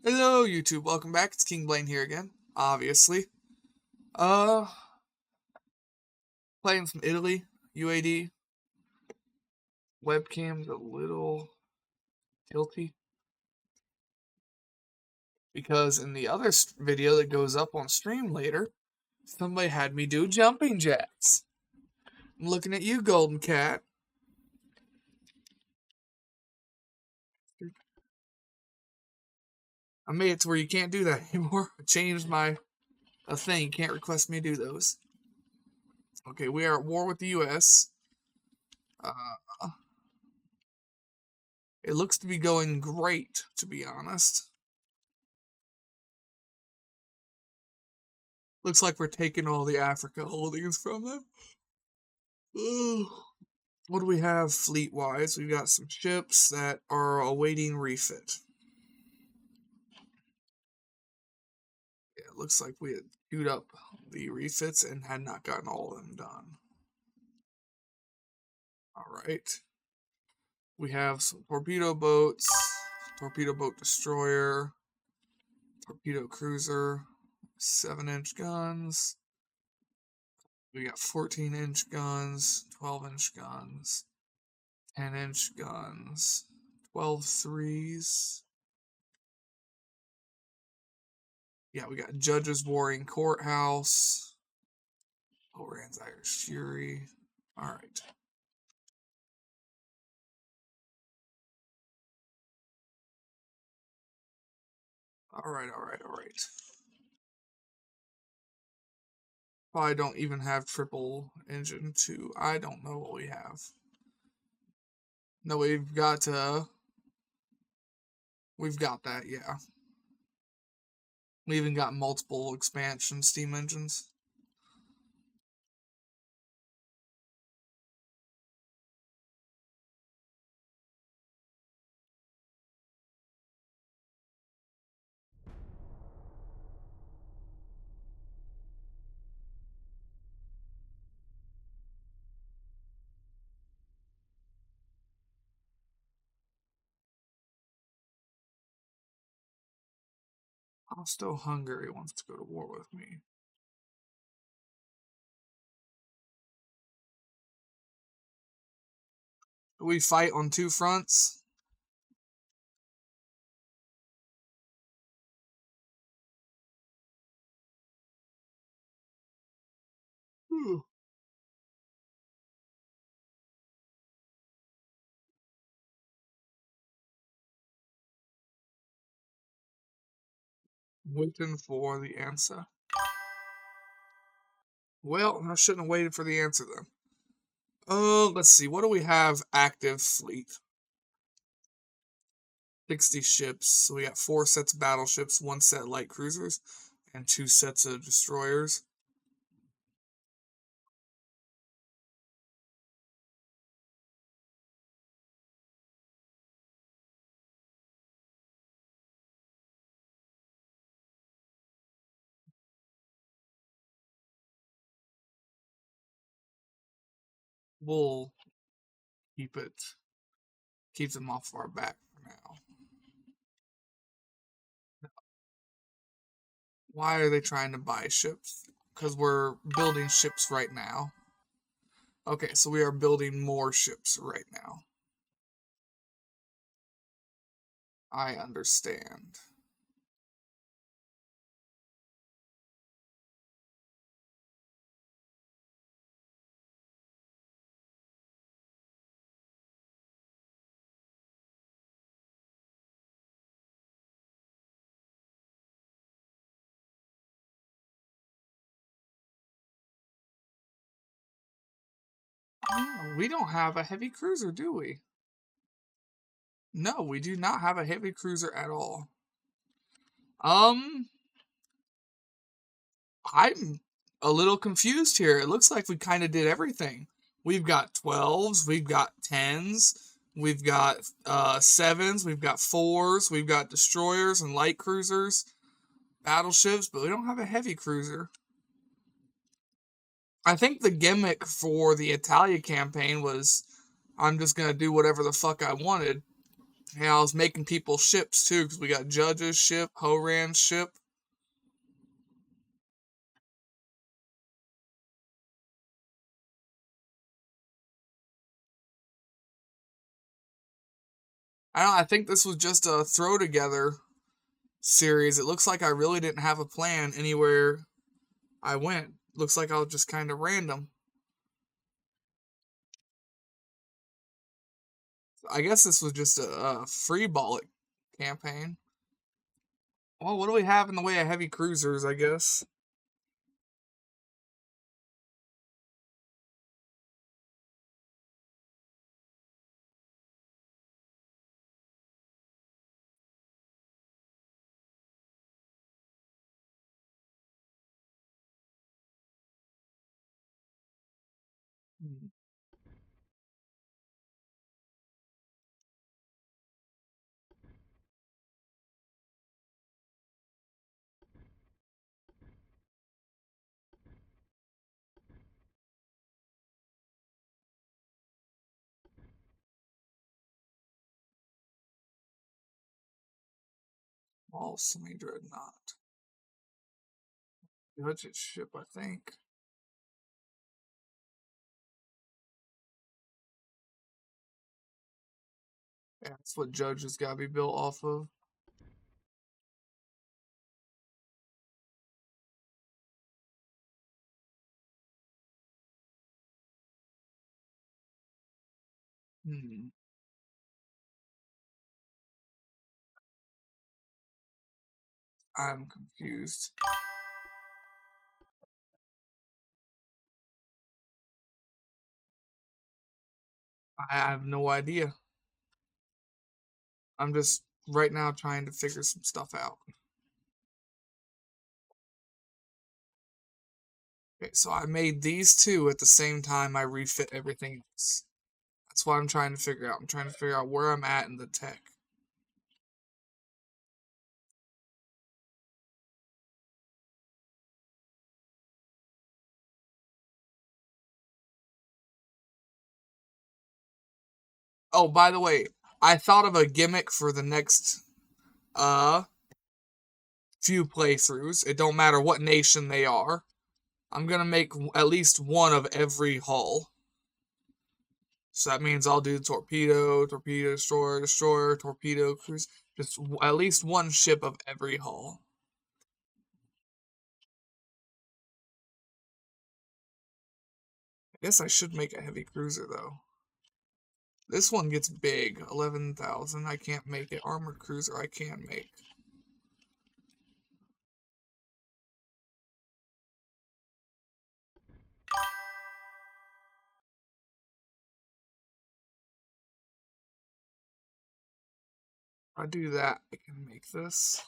Hello, YouTube. Welcome back. It's King Blaine here again. Obviously. Playing some Italy, UAD. Webcam's a little tilty. Because in the other video that goes up on stream later, somebody had me do jumping jacks. I'm looking at you, Golden Cat. I made it to where you can't do that anymore. I changed a thing. You can't request me to do those. Okay, we are at war with the U.S. It looks to be going great, to be honest. Looks like we're taking all the Africa holdings from them. What do we have fleet-wise? We've got some ships that are awaiting refit. Yeah, it looks like we had queued up the refits and had not gotten all of them done. Alright. We have some torpedo boats, torpedo boat destroyer, torpedo cruiser, 7-inch guns. We got 14-inch guns, 12-inch guns, 10-inch guns, 12 threes. Yeah, we got Judges Warring Courthouse. Overhand's Irish Fury. Alright. Alright. Probably don't even have triple engine 2. I don't know what we have. No, we've got that, yeah. We even got multiple expansion steam engines. Austro-Hungary wants to go to war with me. Do we fight on two fronts? Waiting for the answer. Well, I shouldn't have waited for the answer then. Let's see. What do we have active fleet? 60 ships. So we got 4 sets of battleships, 1 set of light cruisers, and 2 sets of destroyers. We'll keep them off our back for now. Why are they trying to buy ships? Because we're building ships right now. Okay, so we are building more ships right now. I understand. Oh, we don't have a heavy cruiser, do we? No, we do not have a heavy cruiser at all. I'm a little confused here. It looks like we kind of did everything. We've got 12s, we've got 10s, we've got 7s, we've got 4s, we've got destroyers and light cruisers, battleships, but we don't have a heavy cruiser. I think the gimmick for the Italia campaign was I'm just going to do whatever the fuck I wanted. Yeah, I was making people ships too, because we got Judge's ship, Horan's ship. I think this was just a throw together series. It looks like I really didn't have a plan anywhere I went. Looks like I was just kind of random. I guess this was just a free ballic campaign. Well, what do we have in the way of heavy cruisers, I guess? Hmm. Small semi-dreadnought. Judge's ship, I think. Yeah, that's what Judge has got to be built off of. Hmm. I'm confused. I have no idea. I'm just right now trying to figure some stuff out. Okay, so I made these two at the same time I refit everything else. That's what I'm trying to figure out. I'm trying to figure out where I'm at in the tech. Oh, by the way, I thought of a gimmick for the next uh few playthroughs. It don't matter what nation they are. I'm gonna make at least one of every hull. So that means I'll do torpedo, torpedo, destroyer, destroyer, torpedo, cruise. Just at least one ship of every hull. I guess I should make a heavy cruiser though. This one gets big, 11,000. I can't make it. Armored cruiser I can make. If I do that, I can make this.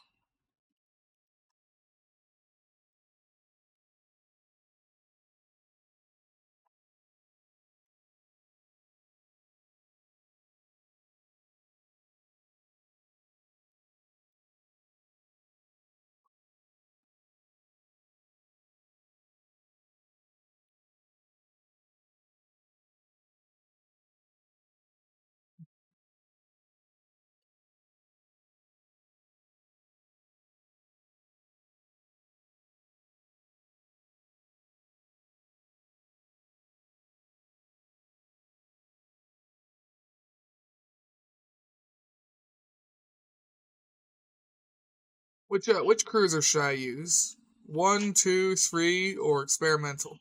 Which cruiser should I use? One, two, three, or experimental?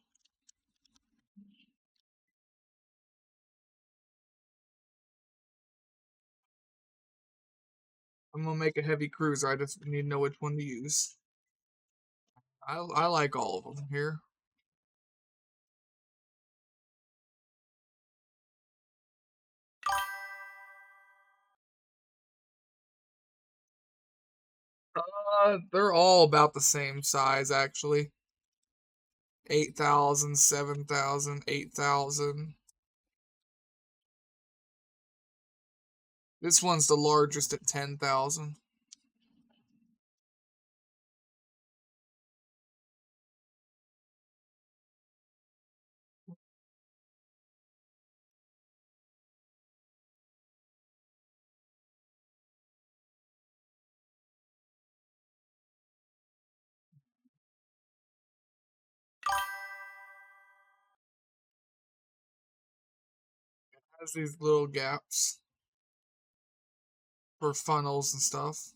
I'm gonna make a heavy cruiser. I just need to know which one to use. I like all of them here. They're all about the same size actually. 8,000, 7,000, 8,000. This one's the largest at 10,000. Has these little gaps for funnels and stuff.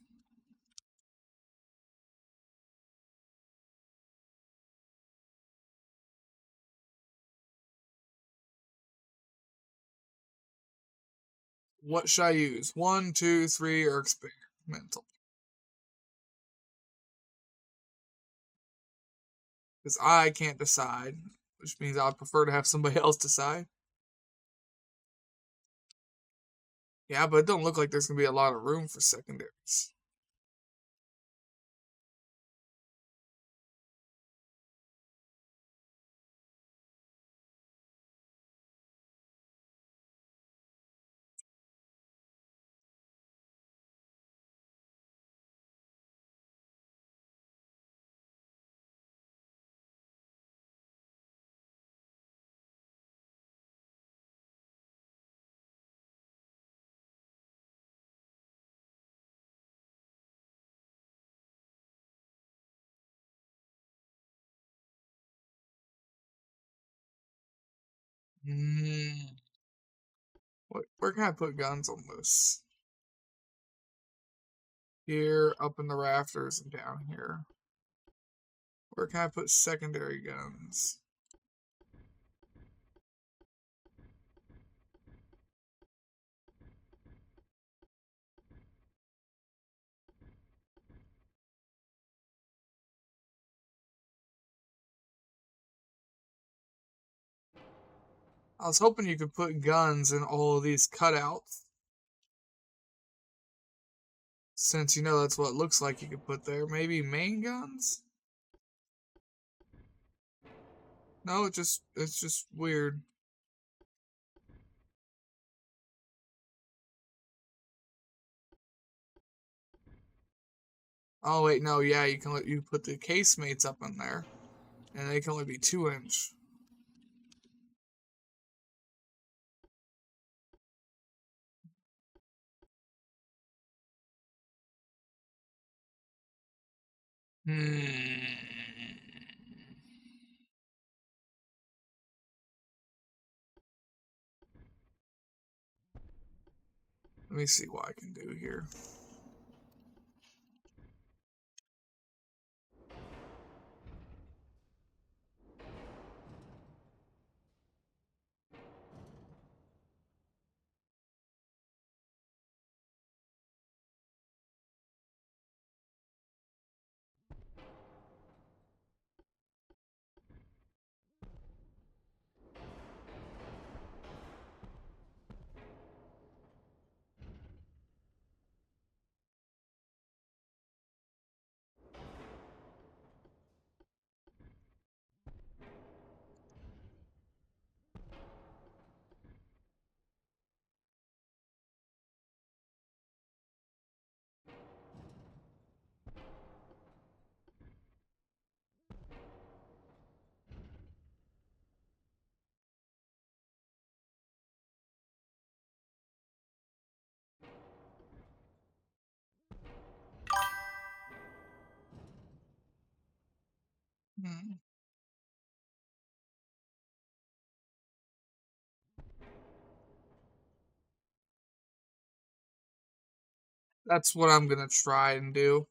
What should I use? 1, 2, 3, or experimental? Because I can't decide, which means I'd prefer to have somebody else decide. Yeah, but it don't look like there's going to be a lot of room for secondaries. Hmm. Where can I put guns on this? Here, up in the rafters, and down here. Where can I put secondary guns? I was hoping you could put guns in all of these cutouts. Since you know that's what it looks like you could put there. Maybe main guns? No, it's just weird. Oh wait, no, yeah, you put the casemates up in there, and they can only be 2-inch. Hmm. Let me see what I can do here. Hmm. That's what I'm gonna try and do.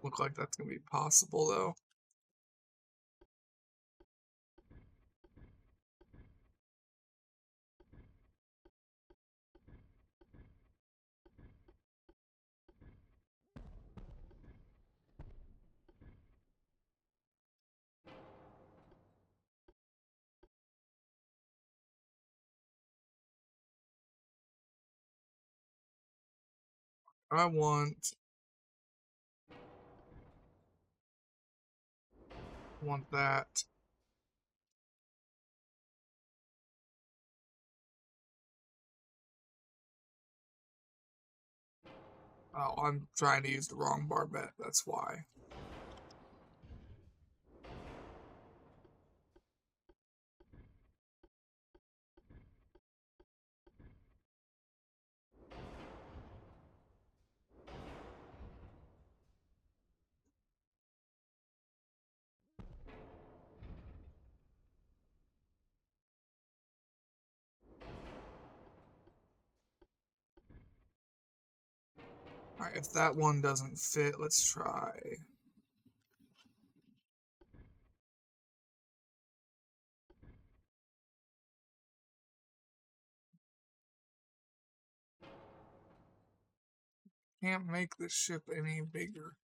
Look like that's gonna be possible though. I want that. Oh, I'm trying to use the wrong barbette, that's why. Alright, if that one doesn't fit, let's try. Can't make this ship any bigger.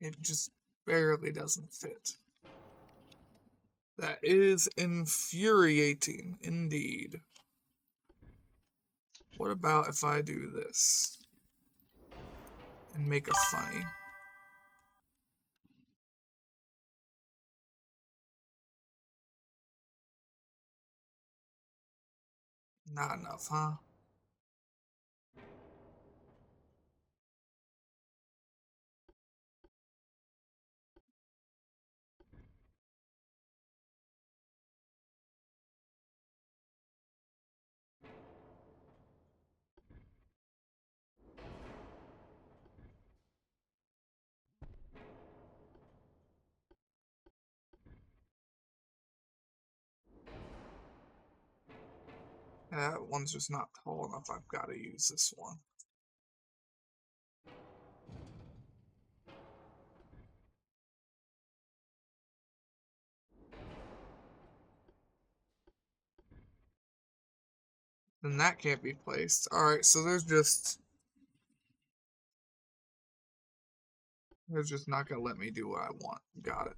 It just barely doesn't fit. That is infuriating indeed. What about if I do this and make a funny? Not enough, huh? That one's just not tall enough. I've got to use this one. Then that can't be placed. Alright, so they're just not gonna let me do what I want. Got it.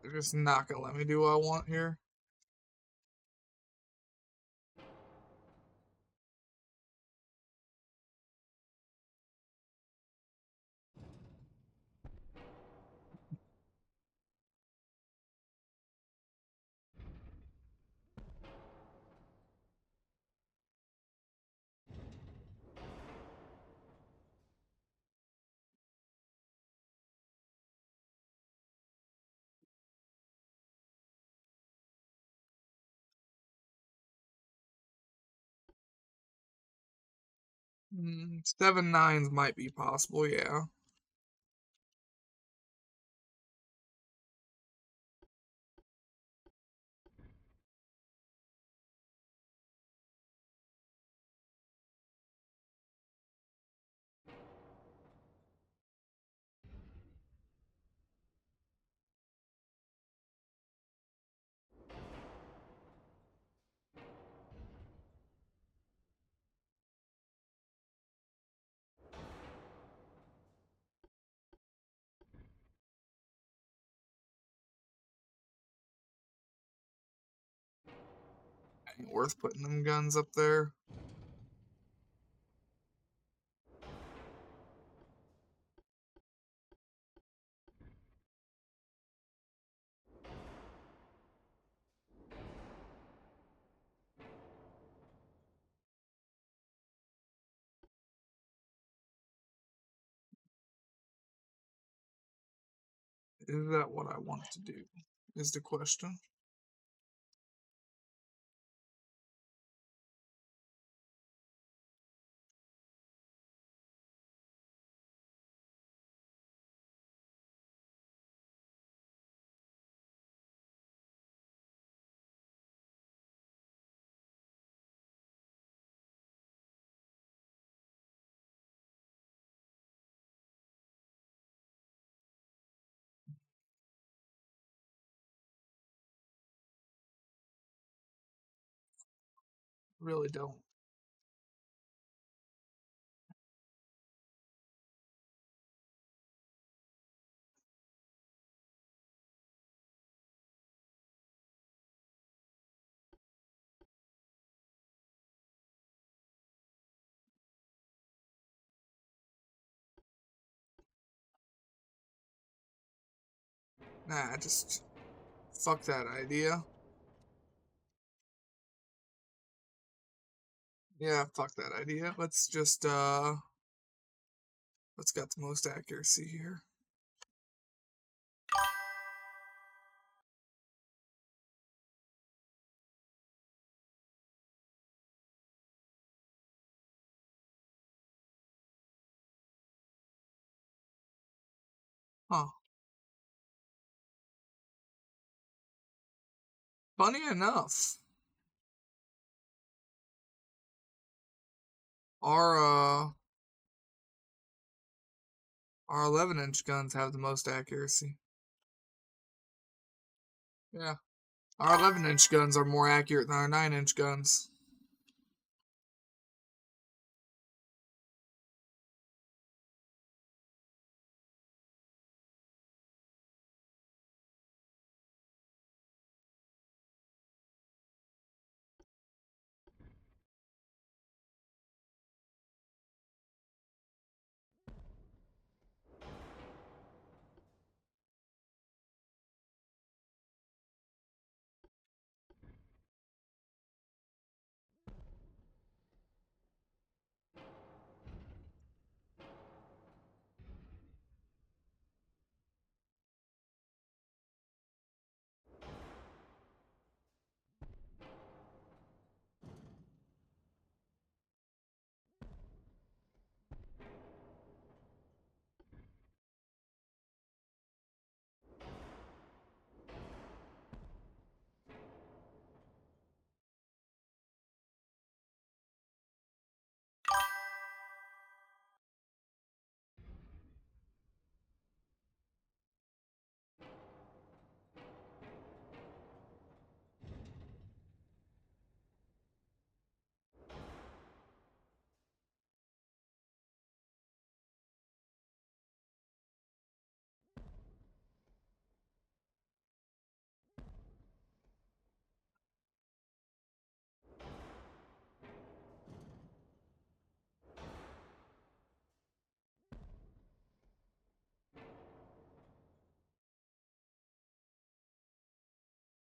They're just not gonna let me do what I want here. Seven nines might be possible, yeah. Ain't worth putting them guns up there. Is that what I want to do? Is the question. really don't. Nah, just fuck that idea. Yeah, fuck that idea. Let's just what's got the most accuracy here? Huh. Funny enough, our uh our 11-inch guns have the most accuracy. Yeah. Our 11-inch guns are more accurate than our 9-inch guns.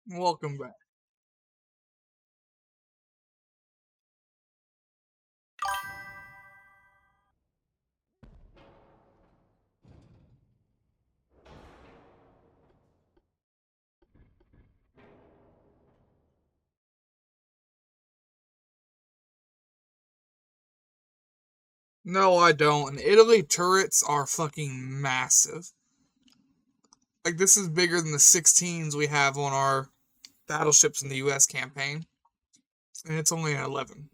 Welcome back. No, I don't. And Italy turrets are fucking massive. Like, this is bigger than the 16s we have on our battleships in the US campaign. And it's only an 11.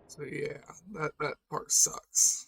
So yeah, that part sucks.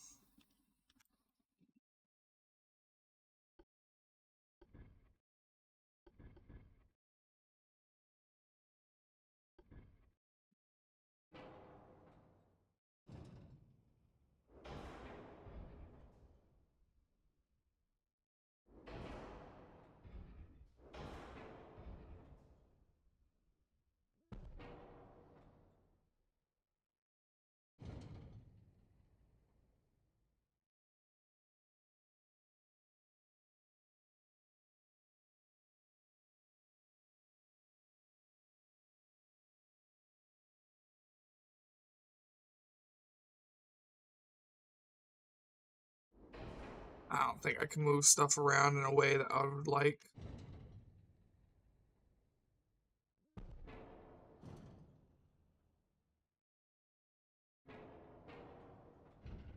I don't think I can move stuff around in a way that I would like.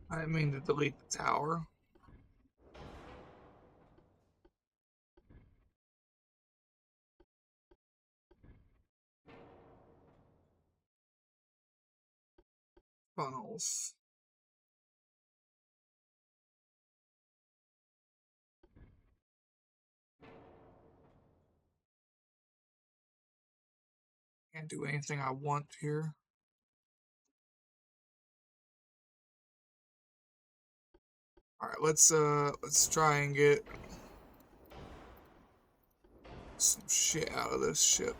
I didn't mean to delete the tower. Funnels. Can't do anything I want here. Alright, let's try and get some shit out of this ship.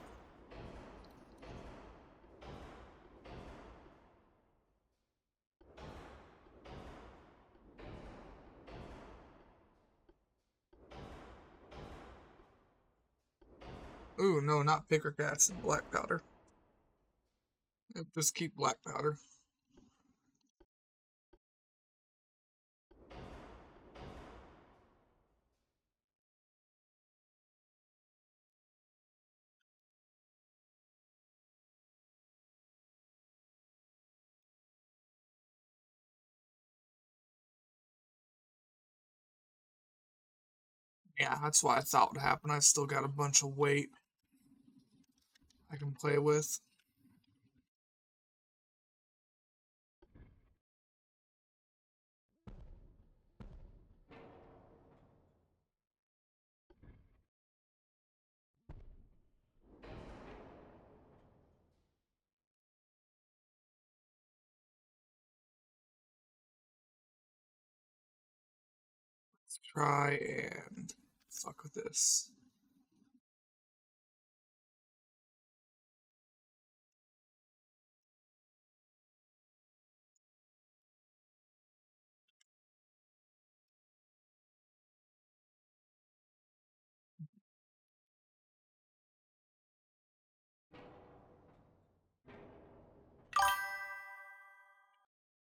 Ooh, no, not picker acid, black powder. Yep, just keep black powder. Yeah, that's what I thought would happen. I still got a bunch of weight I can play with. Let's try and fuck with this.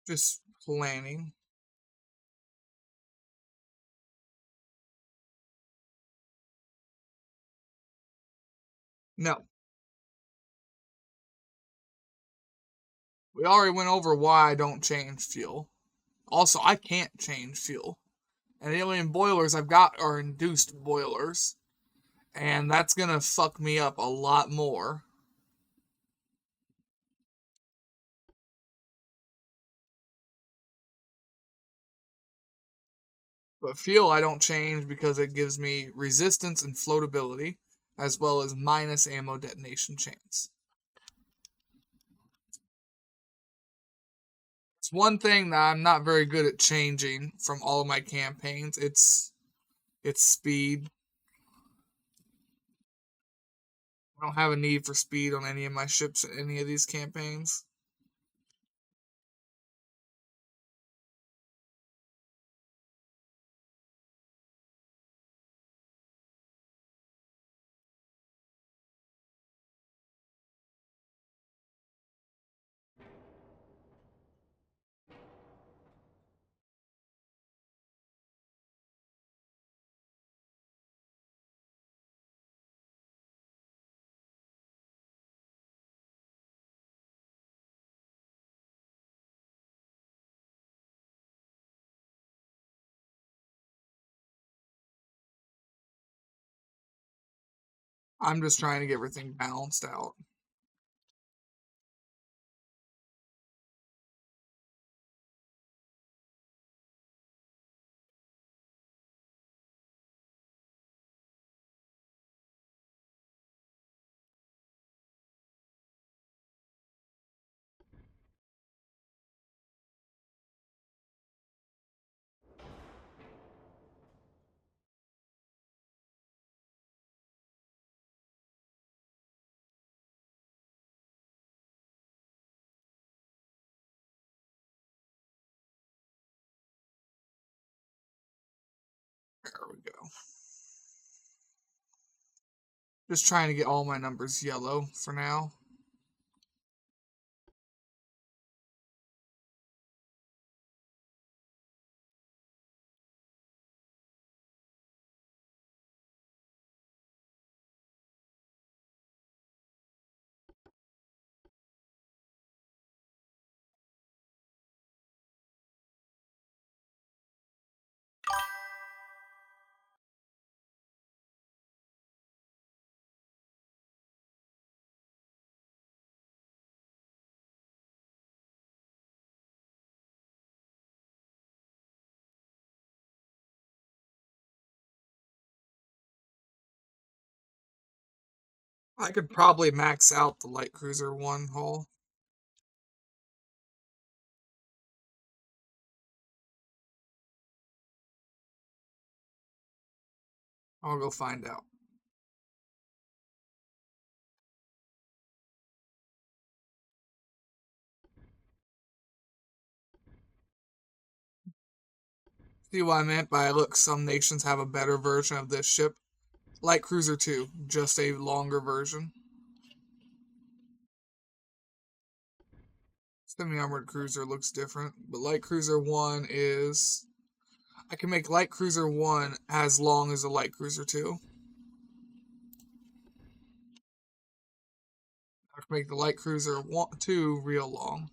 Just planning. No. We already went over why I don't change fuel. Also, I can't change fuel. And the only boilers I've got are induced boilers. And that's gonna fuck me up a lot more. But fuel I don't change because it gives me resistance and floatability, as well as minus ammo detonation chance. It's one thing that I'm not very good at changing from all of my campaigns. It's speed. I don't have a need for speed on any of my ships in any of these campaigns. I'm just trying to get everything balanced out. There we go. Just trying to get all my numbers yellow for now. I could probably max out the light cruiser 1 hull. I'll go find out. See what I meant by, look, some nations have a better version of this ship. Light Cruiser 2, just a longer version. Semi-armored cruiser looks different, but Light Cruiser 1 is... I can make Light Cruiser 1 as long as a Light Cruiser 2. I can make the Light Cruiser 2 real long.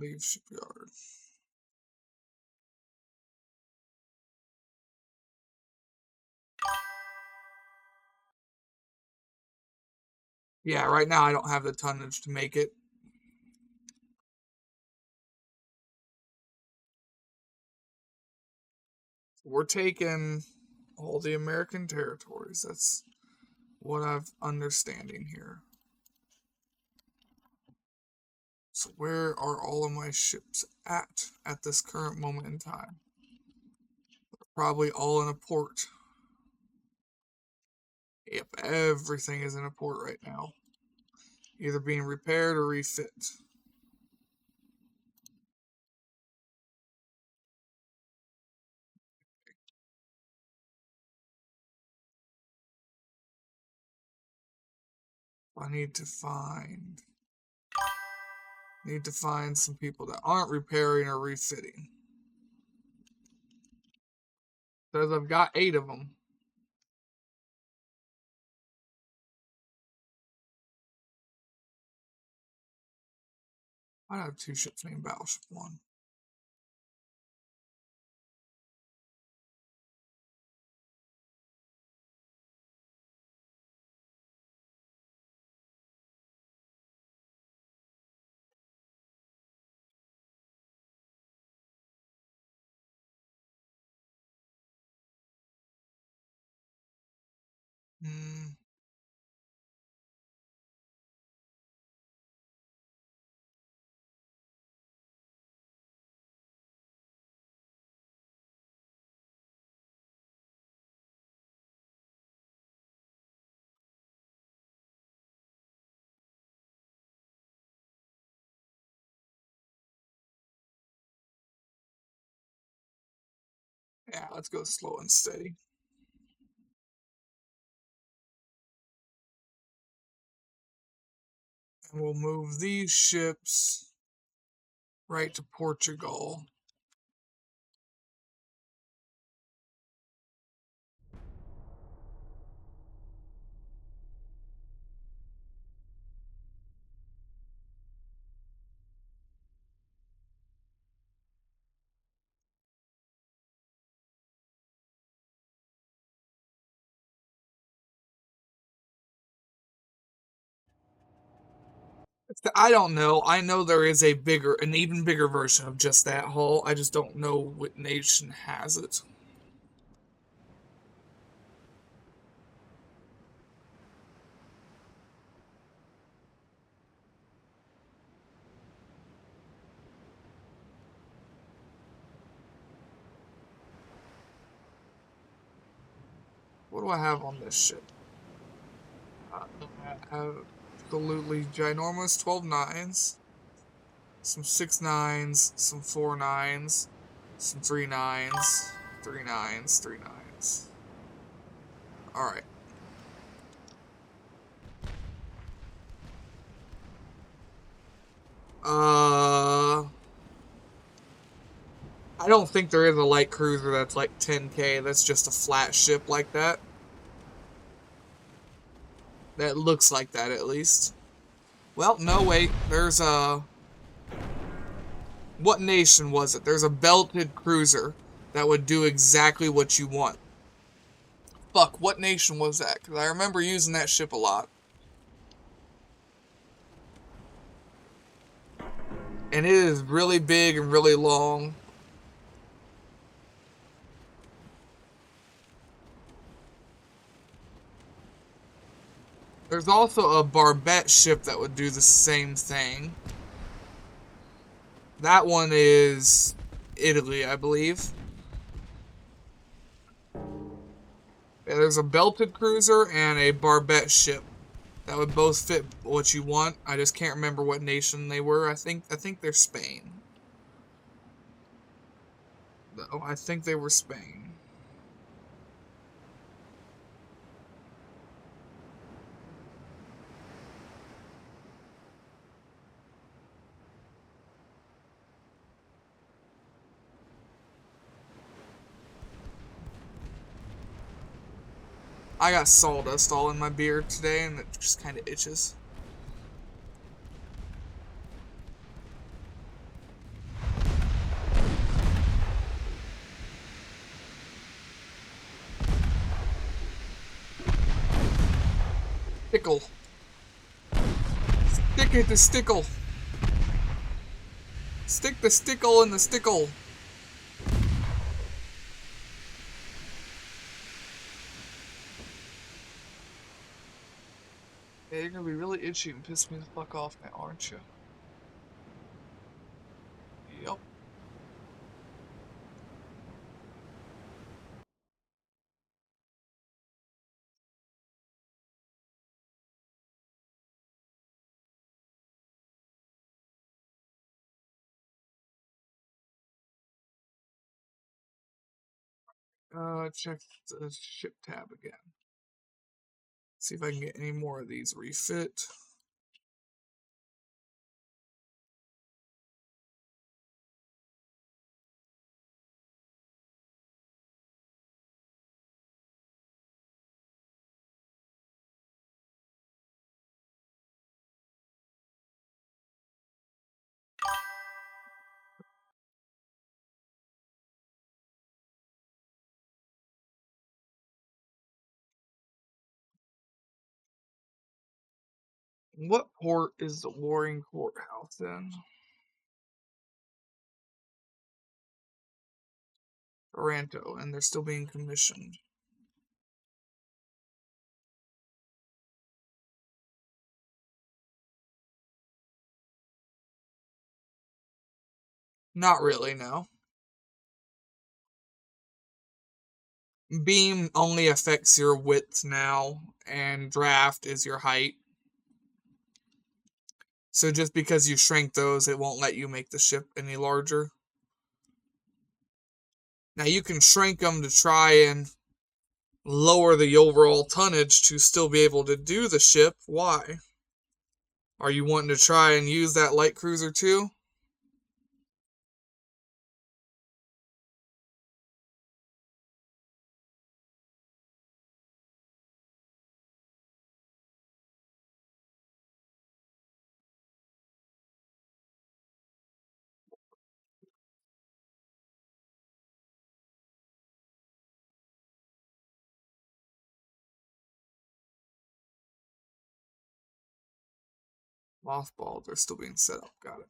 Leave shipyard. Yeah, right now I don't have the tonnage to make it. We're taking all the American territories. That's what I'm understanding here. So where are all of my ships at this current moment in time? They're probably all in a port. Yep, everything is in a port right now. Either being repaired or refit. I need to find some people that aren't repairing or refitting. Because I've got 8 of them. I have 2 ships named Battleship 1. Hmm. Yeah, let's go slow and steady. And we'll move these ships right to Portugal. I don't know. I know there is an even bigger version of just that hull. I just don't know what nation has it. What do I have on this ship? I have absolutely ginormous 12 nines, some 6 nines, some 4 nines, some 3 nines, 3 nines, 3 nines. Alright. I don't think there is a light cruiser that's like 10K. That's just a flat ship like that. That looks like that, at least. Well, no, wait. There's a... What nation was it? There's a belted cruiser that would do exactly what you want. Fuck, what nation was that? Because I remember using that ship a lot. And it is really big and really long. There's also a barbette ship that would do the same thing. That one is Italy, I believe. Yeah, there's a belted cruiser and a barbette ship that would both fit what you want. I just can't remember what nation they were. I think they're Spain. No, I think they were Spain. I got sawdust all in my beard today, and it just kind of itches. Stickle. Stick it to stickle. Stick the stickle in the stickle. Yeah, you're gonna be really itchy and piss me the fuck off now, aren't you? Yep. Check the ship tab again. See if I can get any more of these refit. What port is the Warring Courthouse in? Toronto, and they're still being commissioned. Not really, no. Beam only affects your width now, and draft is your height. So just because you shrink those, it won't let you make the ship any larger. Now you can shrink them to try and lower the overall tonnage to still be able to do the ship. Why? Are you wanting to try and use that light cruiser too? Mothballs are still being set up. Got it.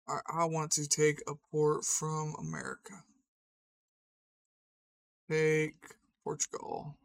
I want to take a port from America. Take Portugal.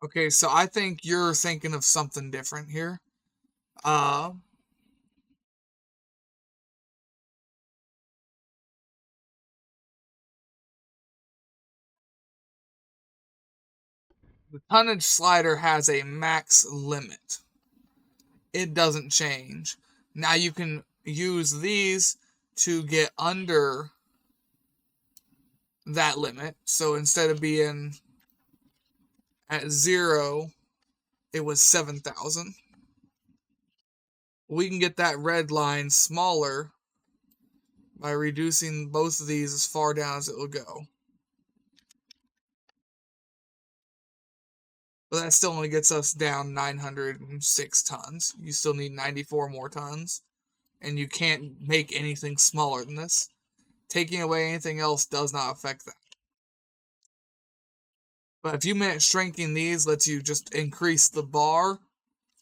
Okay, so I think you're thinking of something different here. Uh, The tonnage slider has a max limit. It doesn't change. Now you can use these to get under that limit. So instead of being at 0, it was 7,000. We can get that red line smaller by reducing both of these as far down as it will go. But that still only gets us down 906 tons. You still need 94 more tons. And you can't make anything smaller than this. Taking away anything else does not affect that. But if you meant shrinking these lets you just increase the bar,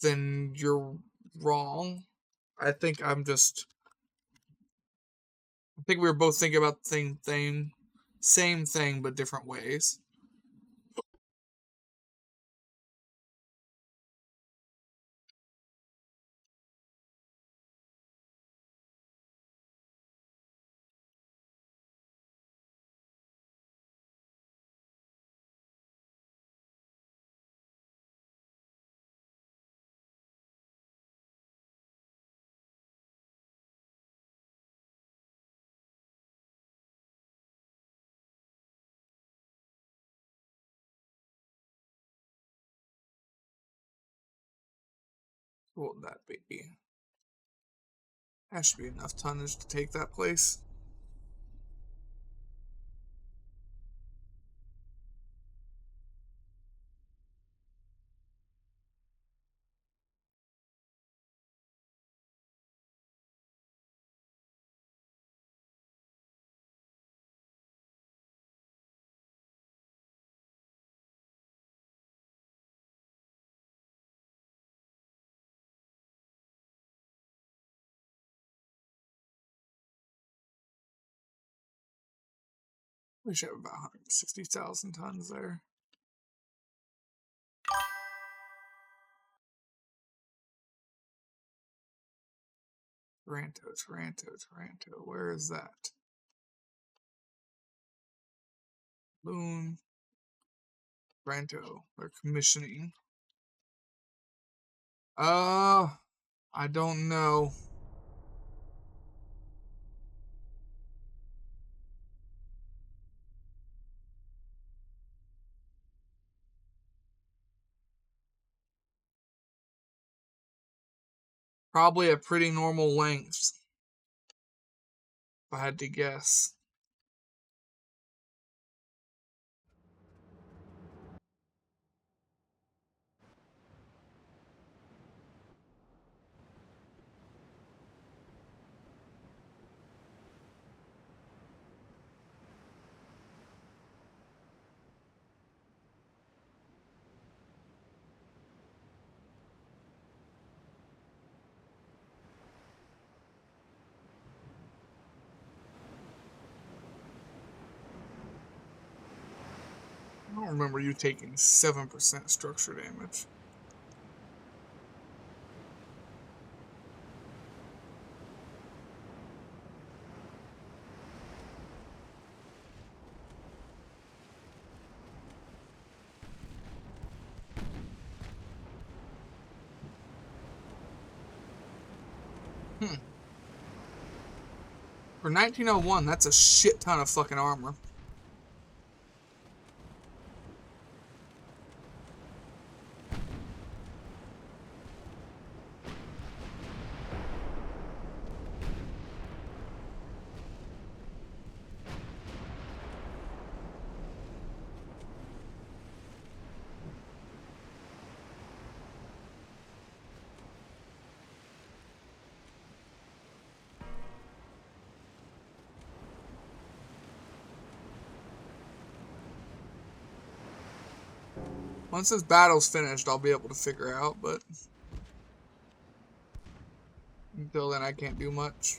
then you're wrong. I think we were both thinking about the same thing, but different ways. What would that be? That should be enough tonnage to take that place. We should have about 160,000 tons there. Taranto. Where is that? Boom. Taranto. They're commissioning. I don't know. Probably a pretty normal length, if I had to guess. I don't remember you taking 7% structure damage. For 1901, that's a shit ton of fucking armor. Once this battle's finished, I'll be able to figure out, but until then, I can't do much.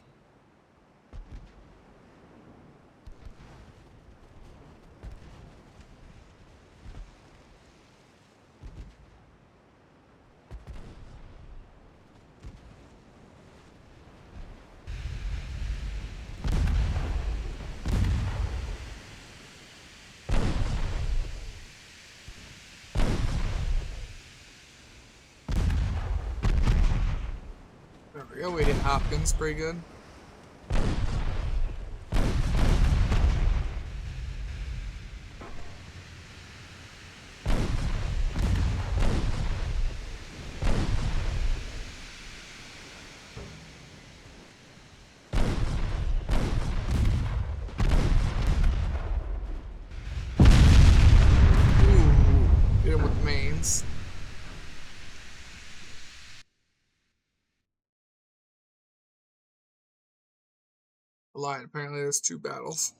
Hit Hopkins pretty good. Hit him with the mains. Lion, apparently there's 2 battles.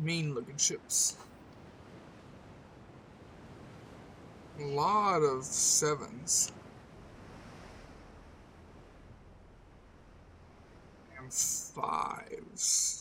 Mean looking ships. A lot of 7s. And 5s.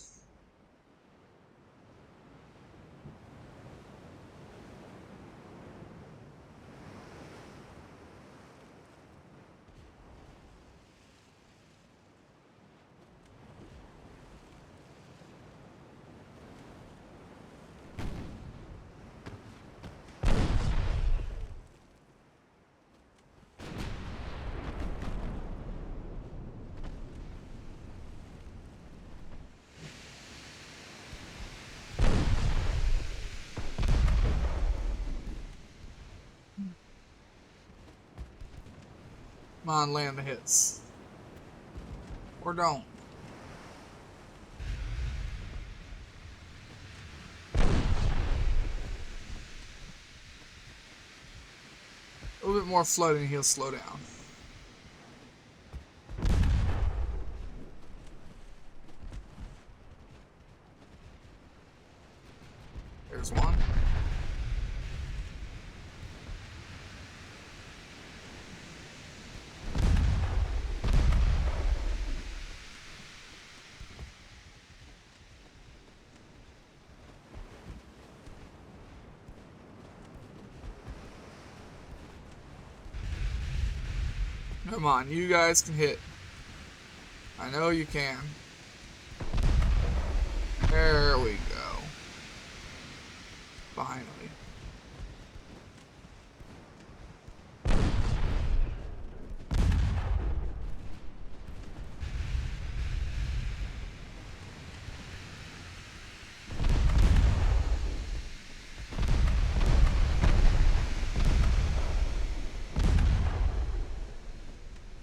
Come on, land the hits. Or don't. A little bit more flooding, he'll slow down. There's one. Come on, you guys can hit. I know you can. There we go. Finally.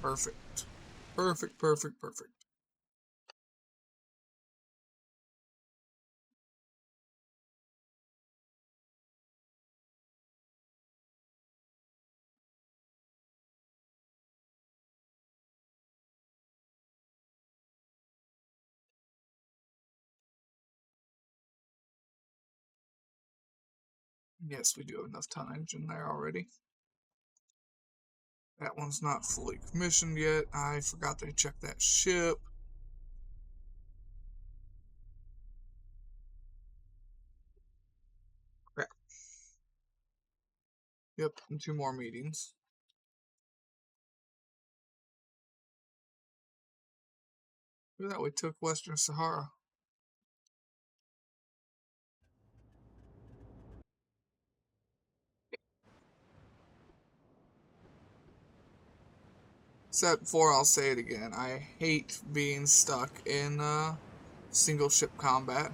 Perfect. Perfect, perfect, perfect. Yes, we do have enough tonnage in there already. That one's not fully commissioned yet. I forgot to check that ship. Crap. Yep, and 2 more meetings. Look at that, we took Western Sahara. Except before I'll say it again, I hate being stuck in single ship combat.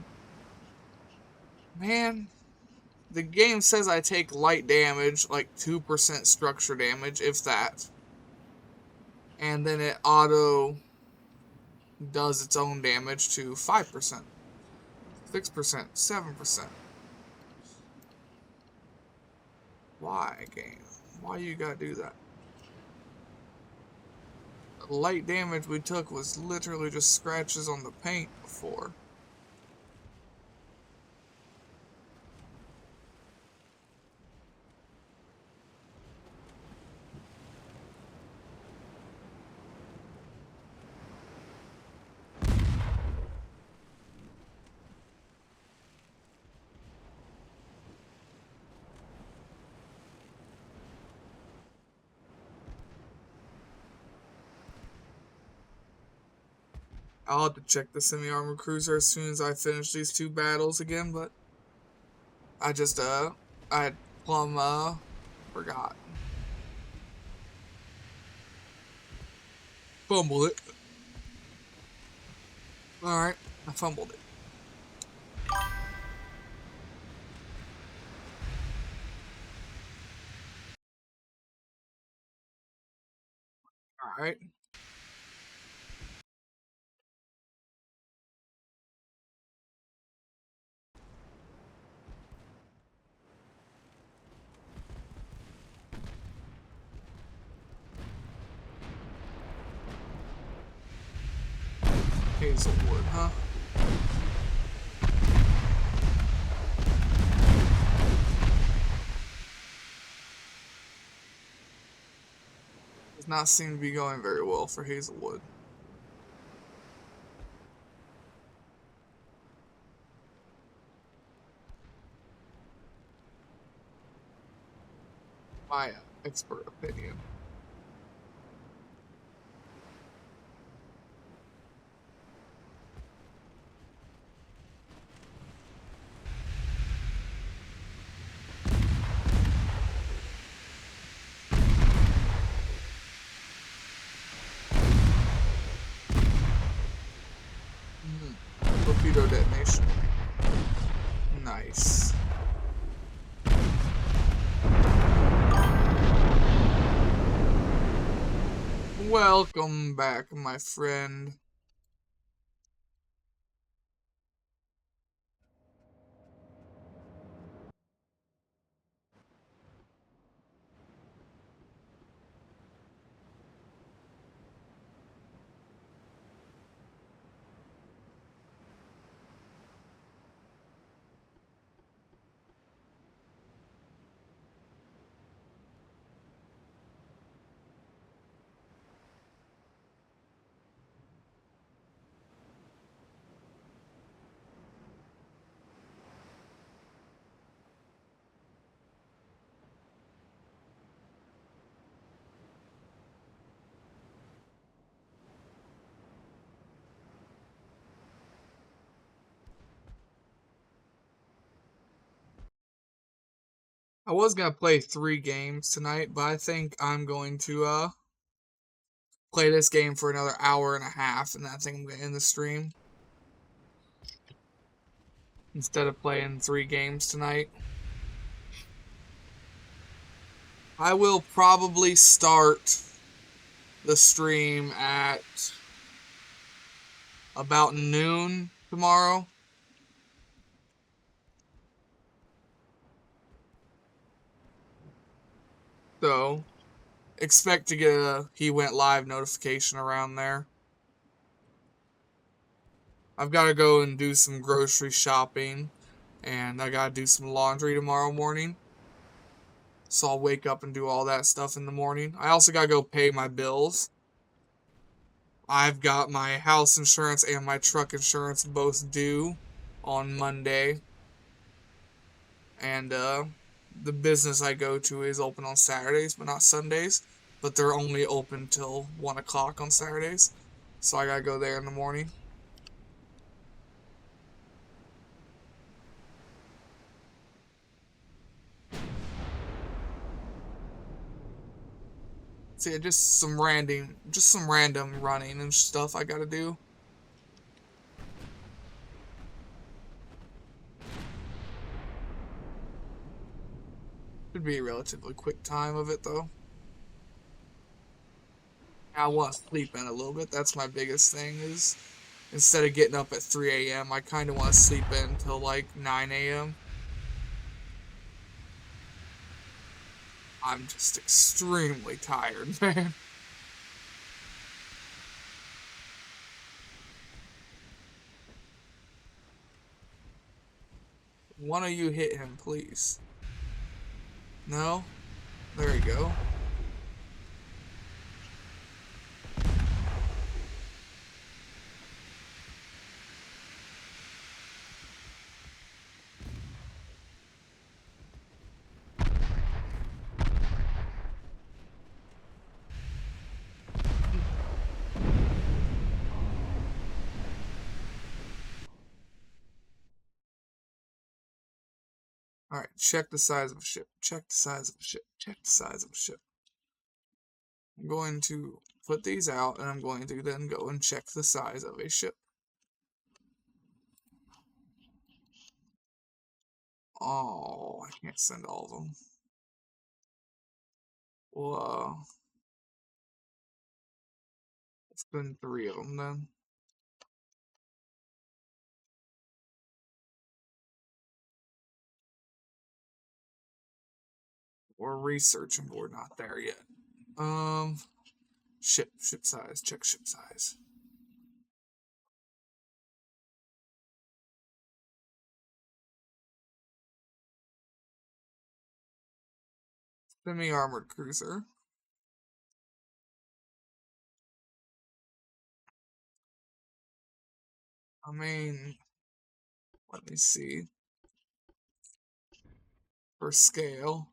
Man, the game says I take light damage, like 2% structure damage, if that. And then it auto does its own damage to 5%, 6%, 7%. Why, game? Why you gotta do that? The light damage we took was literally just scratches on the paint before. I'll have to check the semi-armored cruiser as soon as I finish these 2 battles again, but I just, I had plumb, forgot. Fumbled it. Alright, I fumbled it. Alright. Hazelwood, huh? Does not seem to be going very well for Hazelwood. My expert opinion. Torpedo detonation. Nice. Welcome back, my friend. I was gonna play 3 games tonight, but I think I'm going to play this game for another hour and a half, and I think I'm gonna end the stream instead of playing 3 games tonight. I will probably start the stream at about noon tomorrow. So, expect to get a he went live notification around there. I've got to go and do some grocery shopping, and I got to do some laundry tomorrow morning. So I'll wake up and do all that stuff in the morning. I also got to go pay my bills. I've got my house insurance and my truck insurance both due on Monday. And the business I go to is open on Saturdays, but not Sundays. But they're only open till 1 o'clock on Saturdays. So I got to go there in the morning. So yeah, just some random running and stuff I gotta do. Should be a relatively quick time of it though. I want to sleep in a little bit. That's my biggest thing is instead of getting up at 3 a.m., I kind of want to sleep in until like 9 a.m. I'm just extremely tired, man. One of you hit him, please. No? There you go. Alright, check the size of a ship. Check the size of a ship. Check the size of a ship. I'm going to put these out, and I'm going to then go and check the size of a ship. Oh, I can't send all of them. Well, let's send 3 of them then. We're researching, but we're not there yet. Ship size. Check ship size. Semi-armored cruiser. I mean, let me see. For scale.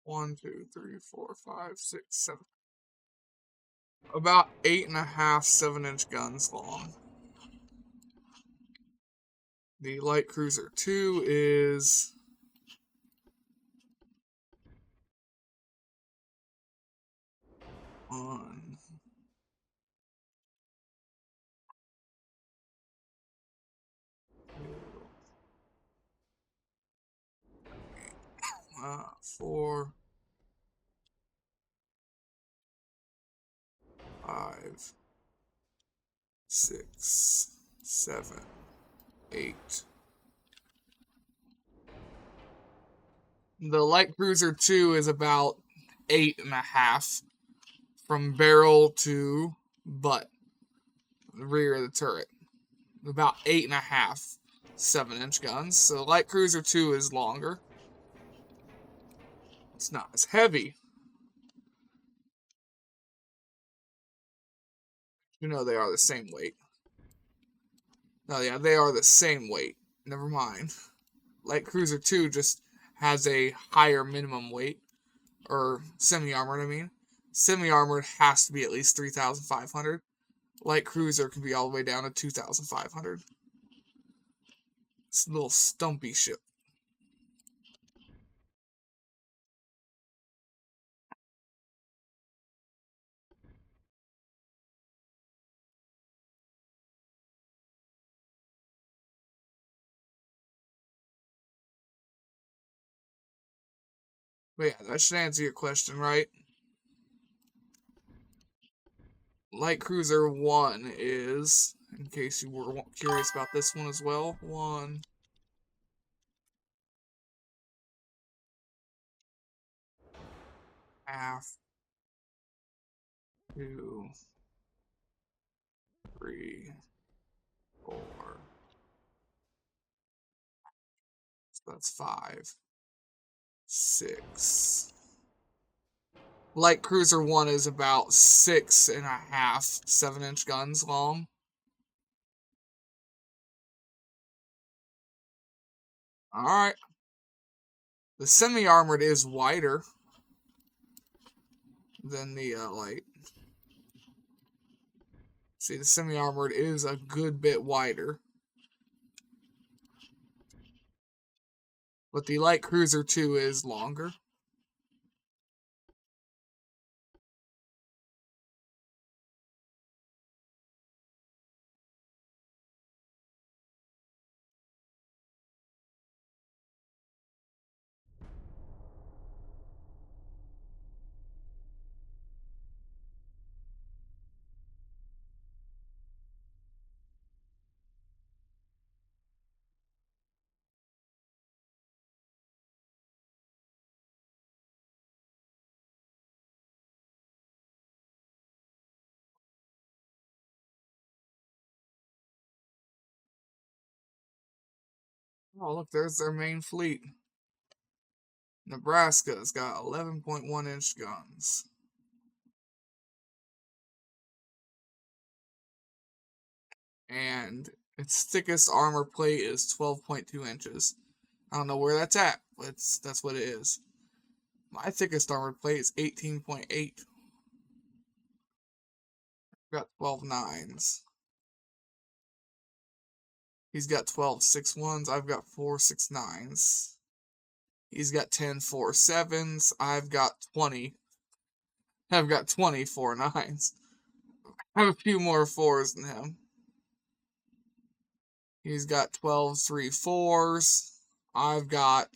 One, 2, 3, 4, 5, 6, 7. About 8.5 7-inch guns long. The light cruiser 2 is 1, 4, 5, 6, 7, 8. The light cruiser 2 is about 8.5 from barrel to butt, the rear of the turret. About 8.5 7-inch guns. So light cruiser 2 is longer. It's not as heavy. You know they are the same weight. No, yeah, they are the same weight. Never mind. Light cruiser 2 just has a higher minimum weight. Or semi-armored, I mean. Semi-armored has to be at least 3,500. Light cruiser can be all the way down to 2,500. It's a little stumpy ship. But yeah, that should answer your question, right? Light cruiser 1 is, in case you were curious about this one as well, 1, 1/2, 2, 3, 4. So that's 5, 6. Light cruiser 1 is about 6.5 7-inch guns long. Alright. The semi-armored is wider than the light. See, the semi-armored is a good bit wider. But the light cruiser 2 is longer. Oh, look, there's their main fleet. Nebraska's got 11.1-inch guns. And Its thickest armor plate is 12.2 inches. I don't know where that's at, but that's what it is. My thickest armor plate is 18.8. Got 12 nines. He's got 12 6-1s. I've got 4 6-9s. He's got 10 4-7s. I've got 20. I've got 20 4-9s. I have a few more 4s than him. He's got 12 3-4s. I've got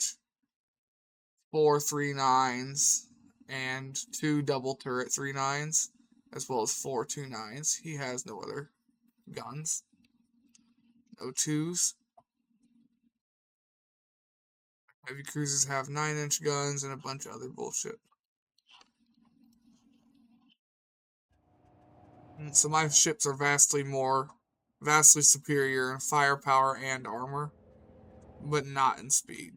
4 3-9s and 2 double turret 3-9s, as well as 4 2-9s. He has no other guns. No 2s. Heavy cruisers have 9-inch guns and a bunch of other bullshit. So my ships are vastly superior in firepower and armor, but not in speed.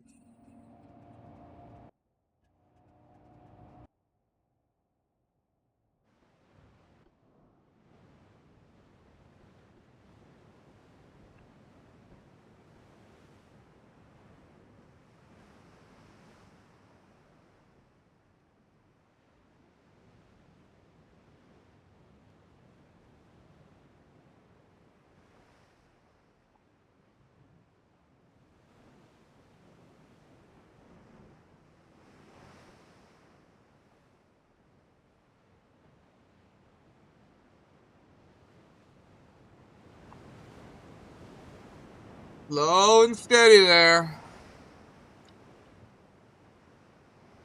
Low and steady there.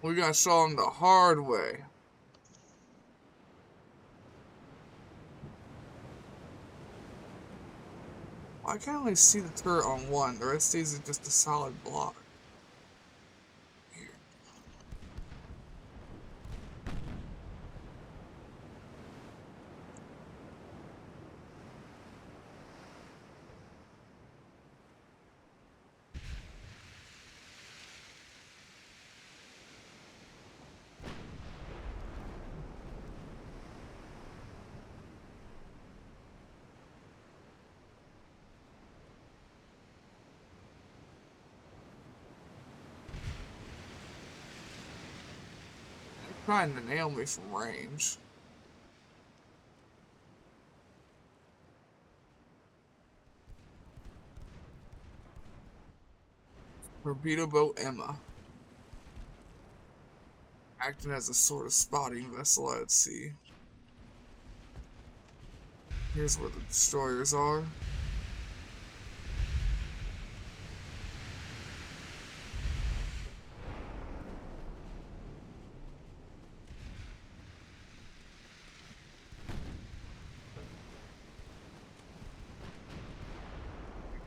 We gotta show them the hard way. Why can't I only see the turret on one? The rest of these are just a solid block. Here. They're trying to nail me from range. Torpedo boat Emma. Acting as a sort of spotting vessel at sea. Here's where the destroyers are.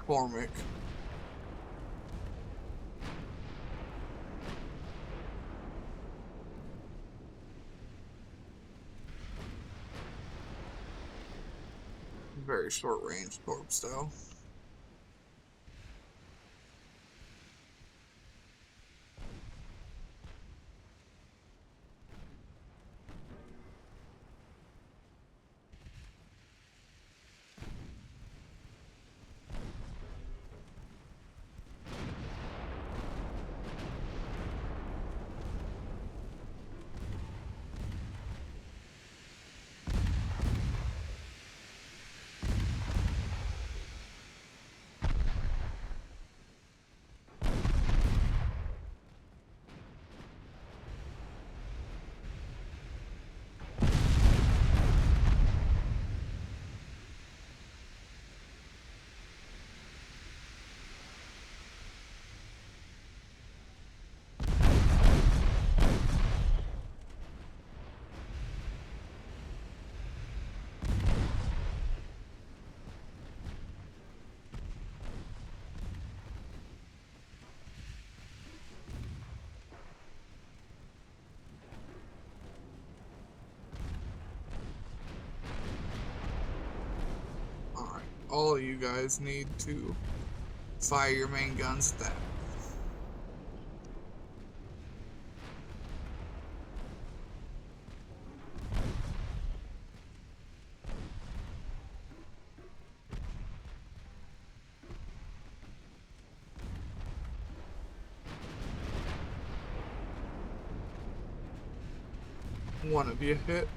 McCormick. Very short range torps though. All of you guys need to fire your main guns at that. One of you hit.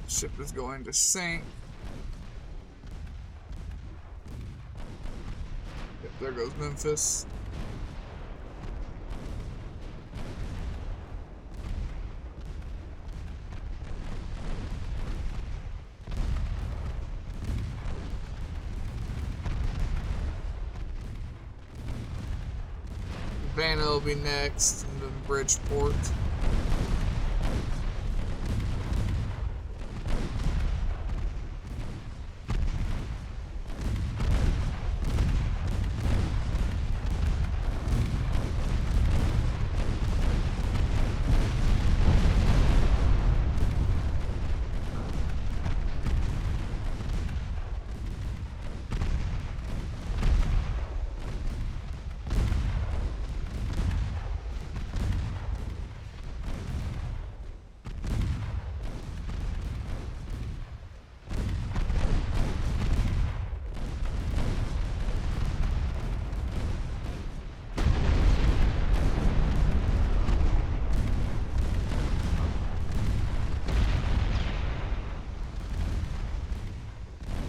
Ship is going to sink. Yep, there goes Memphis. Vanna will be next, and then Bridgeport.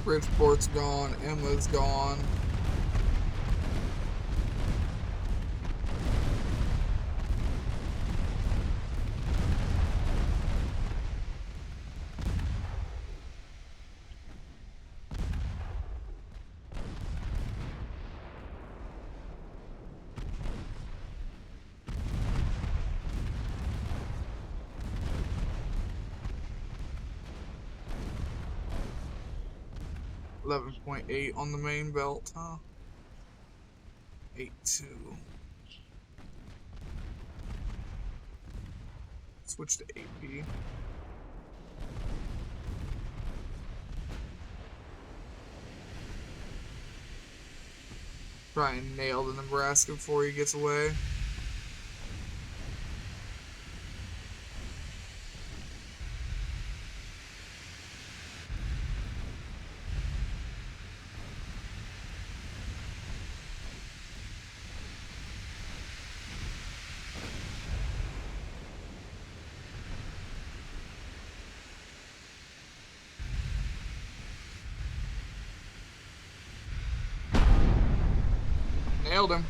Bridgeport's gone, Emma's gone. .8 on the main belt, huh? 8-2. Switch to AP. Try and nail the Nebraska before he gets away. Nailed him.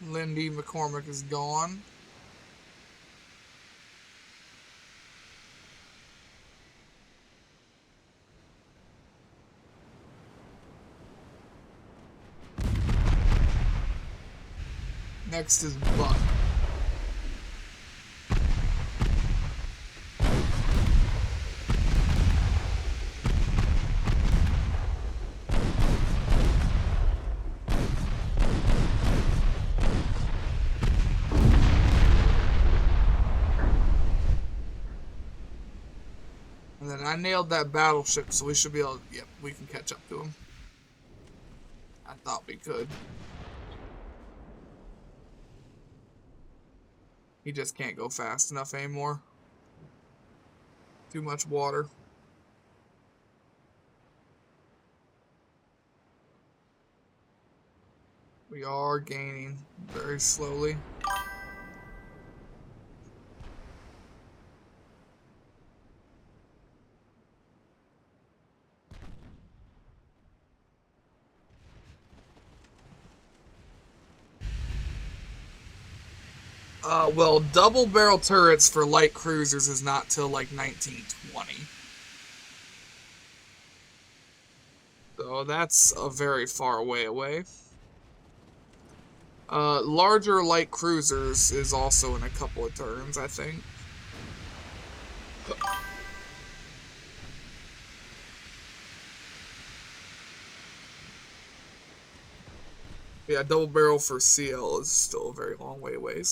Lindy McCormick is gone. Next is Buck. And I nailed that battleship, so we should be able to, yep, we can catch up to him. I thought we could. He just can't go fast enough anymore. Too much water. We are gaining very slowly. Well, double barrel turrets for light cruisers is not till like 1920. So that's a very far way away. Larger light cruisers is also in a couple of turns, I think. Yeah, double barrel for CL is still a very long way away.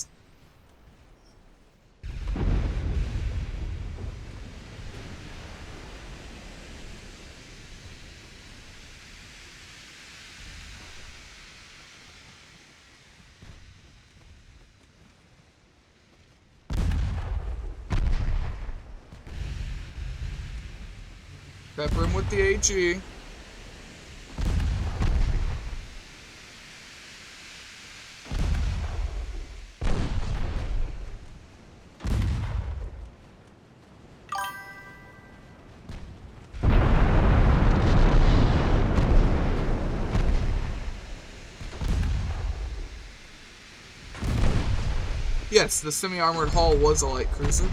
Pepper him with the HE. Yes, the semi-armored hull was a light cruiser.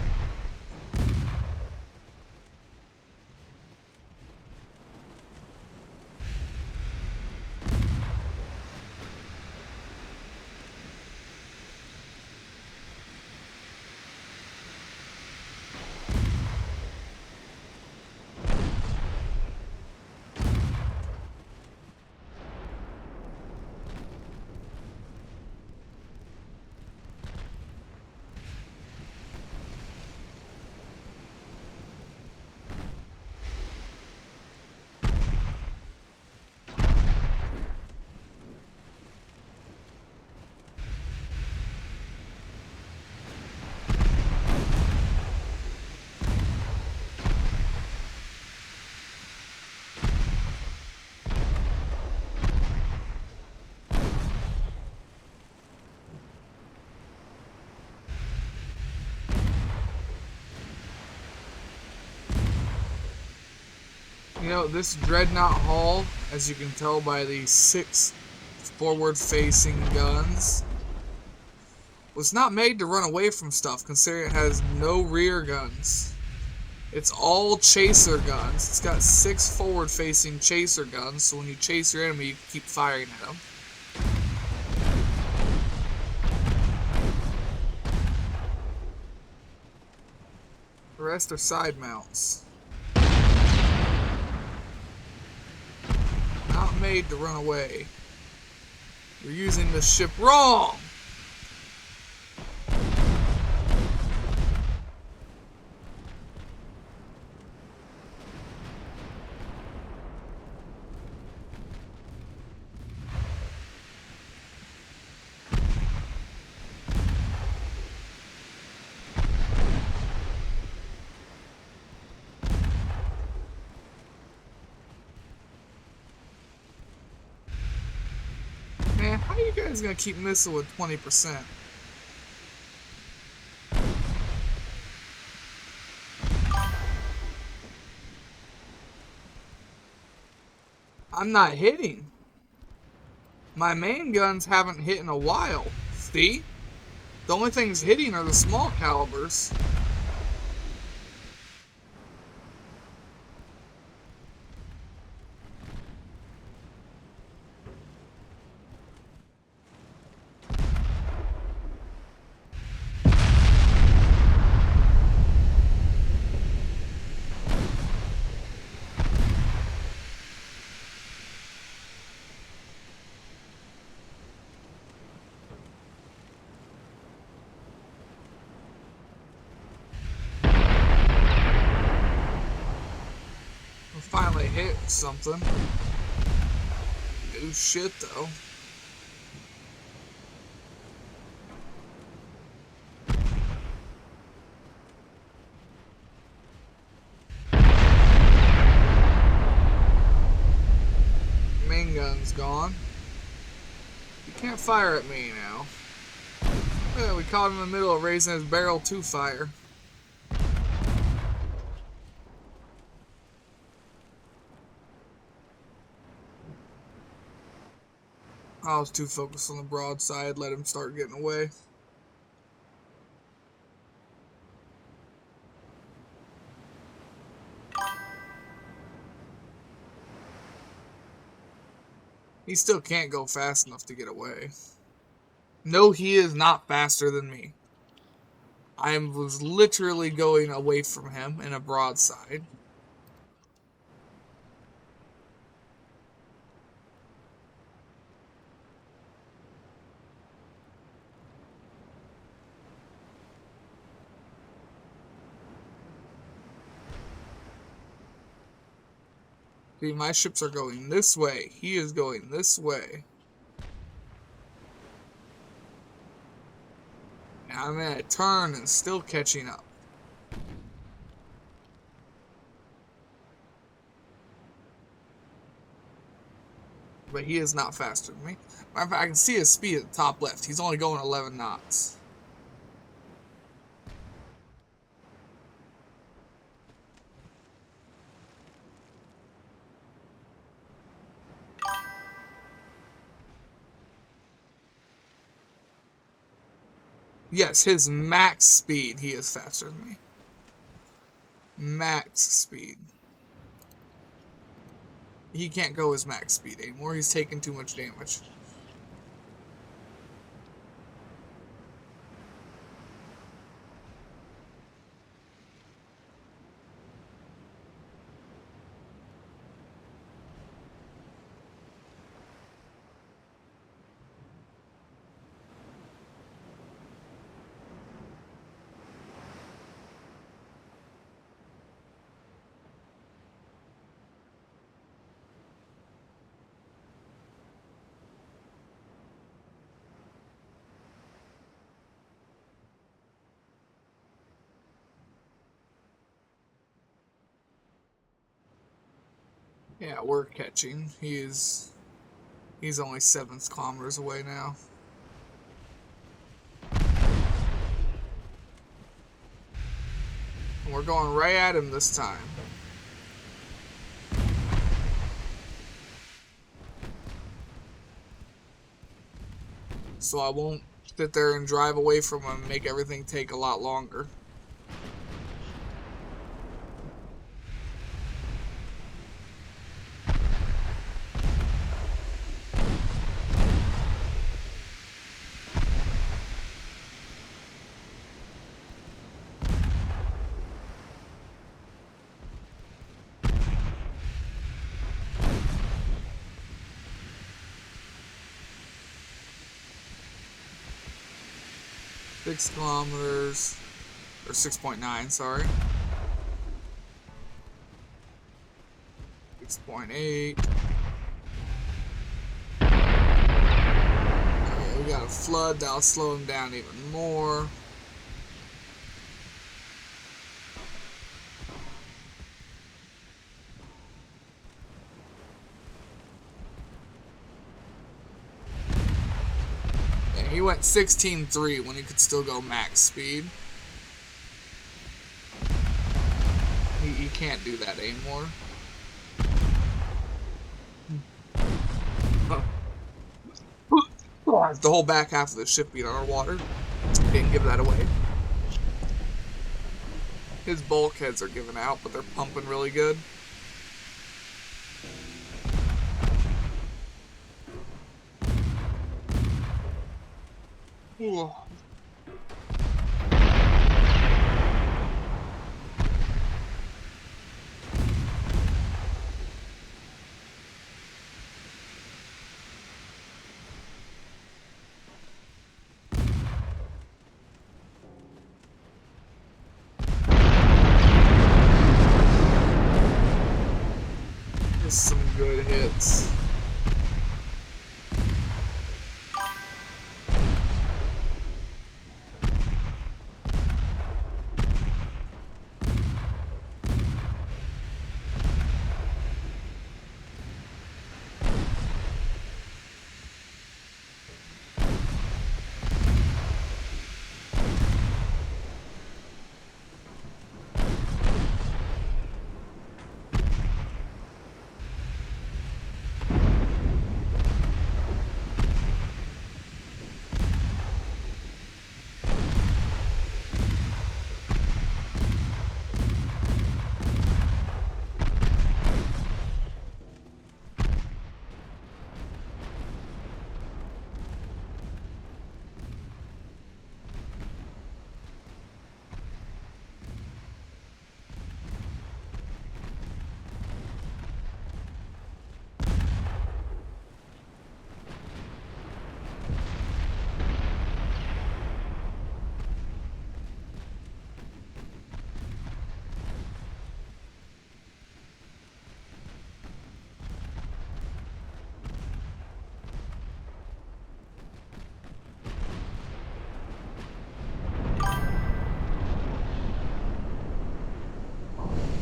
You know, this Dreadnought hull, as you can tell by the 6 forward-facing guns, was not made to run away from stuff, considering it has no rear guns. It's all chaser guns. It's got 6 forward-facing chaser guns, so when you chase your enemy, you can keep firing at them. The rest are side mounts. Not made to run away. You're using the ship wrong! Man, how are you guys gonna keep missing with 20%? I'm not hitting. My main guns haven't hit in a while. See? The only things hitting are the small calibers. We finally hit something. New shit though. Main gun's gone. You can't fire at me now. Yeah, we caught him in the middle of raising his barrel to fire. I was too focused on the broadside, let him start getting away. He still can't go fast enough to get away. No, he is not faster than me. I was literally going away from him in a broadside. See, my ships are going this way. He is going this way. Now I'm in a turn and still catching up. But he is not faster than me. Matter of fact, I can see his speed at the top left. He's only going 11 knots. Yes, his max speed, he is faster than me. Max speed. He can't go his max speed anymore. He's taking too much damage. Yeah, we're catching. He's only 7 kilometers away now. And we're going right at him this time. So I won't sit there and drive away from him and make everything take a lot longer. Six kilometers, or 6.9, sorry. 6.8. Okay, we got a flood that'll slow him down even more. He went 16.3 when he could still go max speed. He can't do that anymore. The whole back half of the ship being underwater. Didn't give that away. His bulkheads are giving out, but they're pumping really good. Ooh. Just some good hits.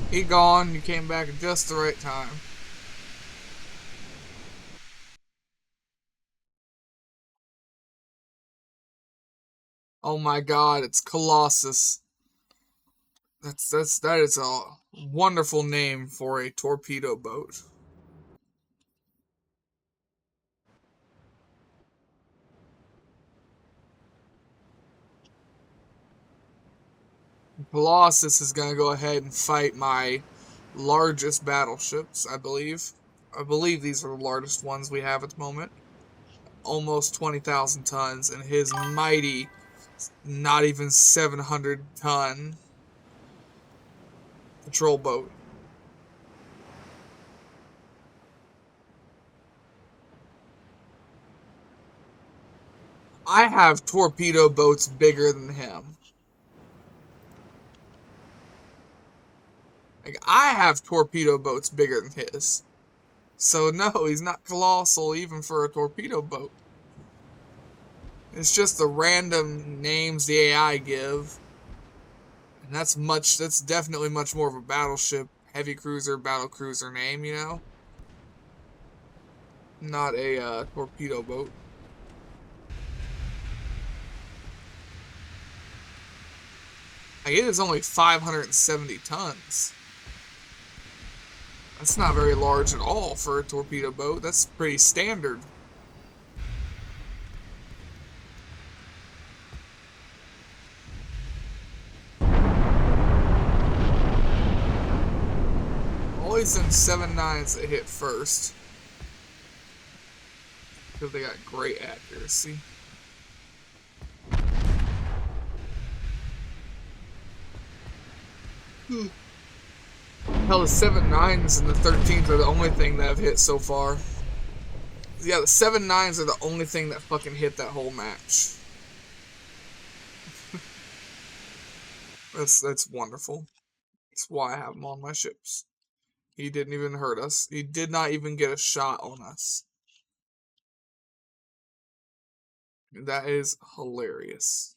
He gone. You came back at just the right time. Oh my God! It's Colossus. That is a wonderful name for a torpedo boat. Colossus is gonna go ahead and fight my largest battleships, I believe. I believe these are the largest ones we have at the moment. Almost 20,000 tons, and his mighty, not even 700-ton patrol boat. I have torpedo boats bigger than him. Like, I have torpedo boats bigger than his. So no, he's not colossal even for a torpedo boat. It's just the random names the AI give. And that's definitely much more of a battleship, heavy cruiser, battle cruiser name, you know? Not a torpedo boat. Like, it is only 570 tons. That's not very large at all for a torpedo boat. That's pretty standard. Always in 7.9s that hit first. Because they got great accuracy. Hell, the 7.9s and the 13s are the only thing that have hit so far. Yeah, the 7.9s are the only thing that fucking hit that whole match. That's wonderful. That's why I have him on my ships. He didn't even hurt us. He did not even get a shot on us. That is hilarious.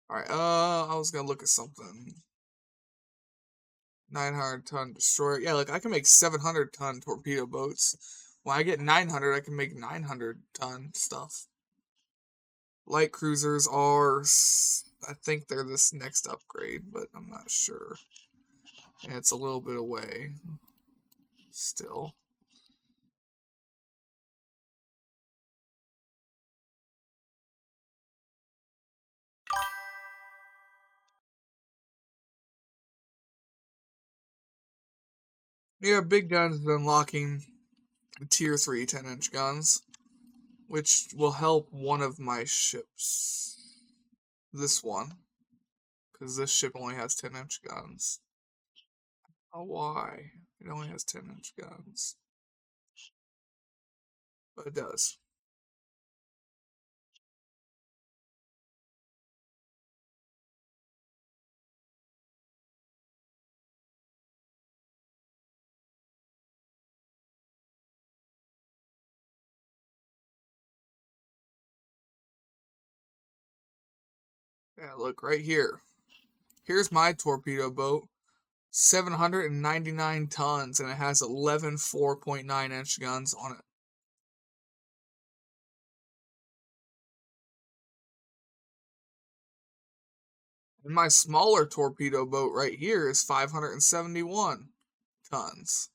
Alright, I was gonna look at something. 900-ton destroyer. Yeah, like I can make 700-ton torpedo boats. When I get 900, I can make 900-ton stuff. Light cruisers are, I think they're this next upgrade, but I'm not sure. And it's a little bit away still. Yeah, big guns is unlocking tier 3 10-inch guns, which will help one of my ships. This one. Because this ship only has 10-inch guns. Oh, why? It only has 10-inch guns. But it does. Yeah, look right here. Here's my torpedo boat. 799 tons, and it has 11 4.9-inch guns on it. And my smaller torpedo boat right here is 571 tons.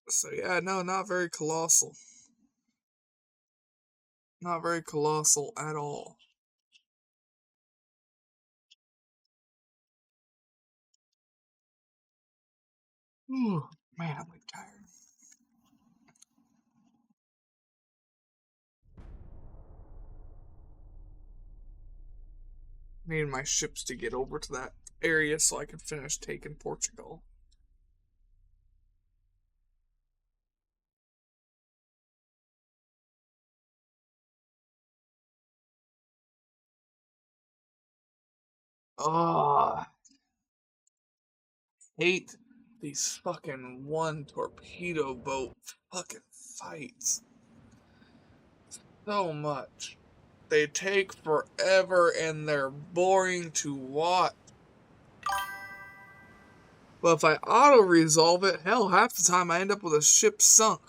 So yeah, no, not very colossal. Not very colossal at all. Ooh, man, I'm like tired. Need my ships to get over to that area so I can finish taking Portugal. Oh, hate these fucking one torpedo boat fucking fights so much. They take forever and they're boring to watch. But if I auto resolve it, hell, half the time I end up with a ship sunk.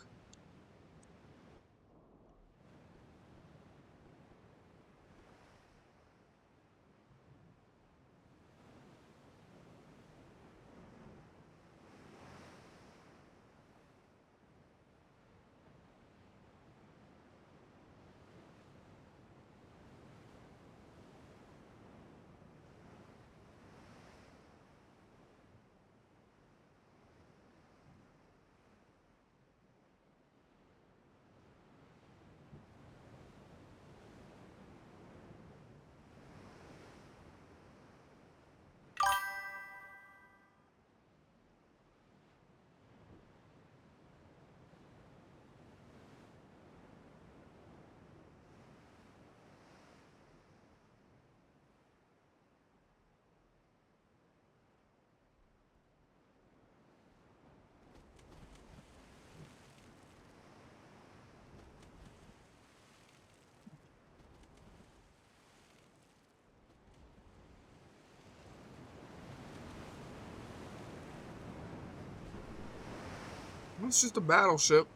It's just a battleship.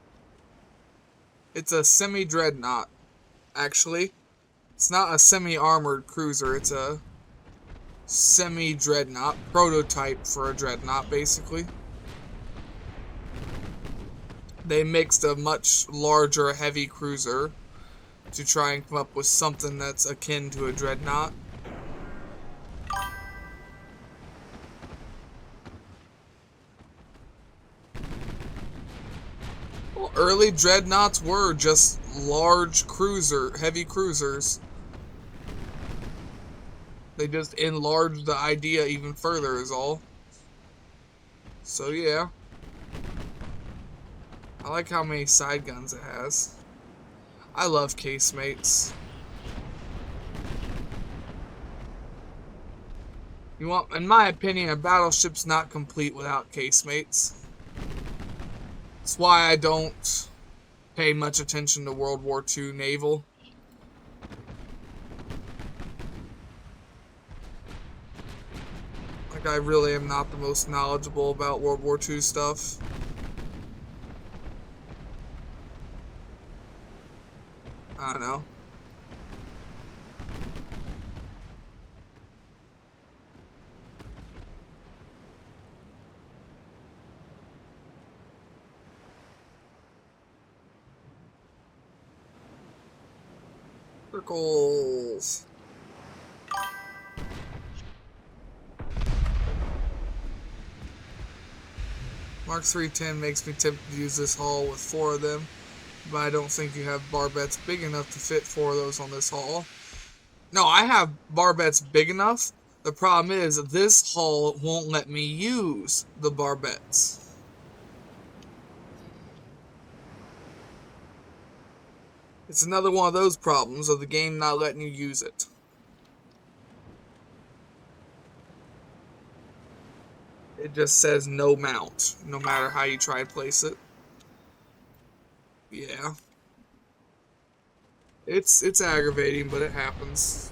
It's a semi-dreadnought, actually. It's not a semi-armored cruiser, it's a semi-dreadnought, prototype for a dreadnought, basically. They mixed a much larger heavy cruiser to try and come up with something that's akin to a dreadnought. Well, early dreadnoughts were just large heavy cruisers. They just enlarged the idea even further is all. So yeah. I like how many side guns it has. I love casemates. In my opinion, a battleship's not complete without casemates. That's why I don't pay much attention to World War II naval. Like, I really am not the most knowledgeable about World War II stuff. I don't know. Circles. Mark 310 makes me tempted to use this hull with 4 of them, but I don't think you have barbettes big enough to fit 4 of those on this hull. No, I have barbettes big enough. The problem is this hull won't let me use the barbettes. It's another one of those problems of the game not letting you use it. It just says no mount, no matter how you try to place it. Yeah. It's aggravating, but it happens.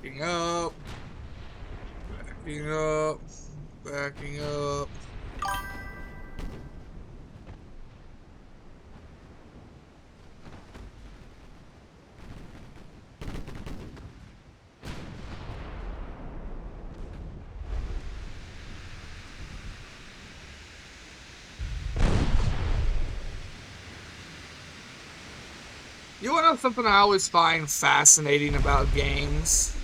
Backing up. Backing up. Backing up. You want to know something I always find fascinating about games?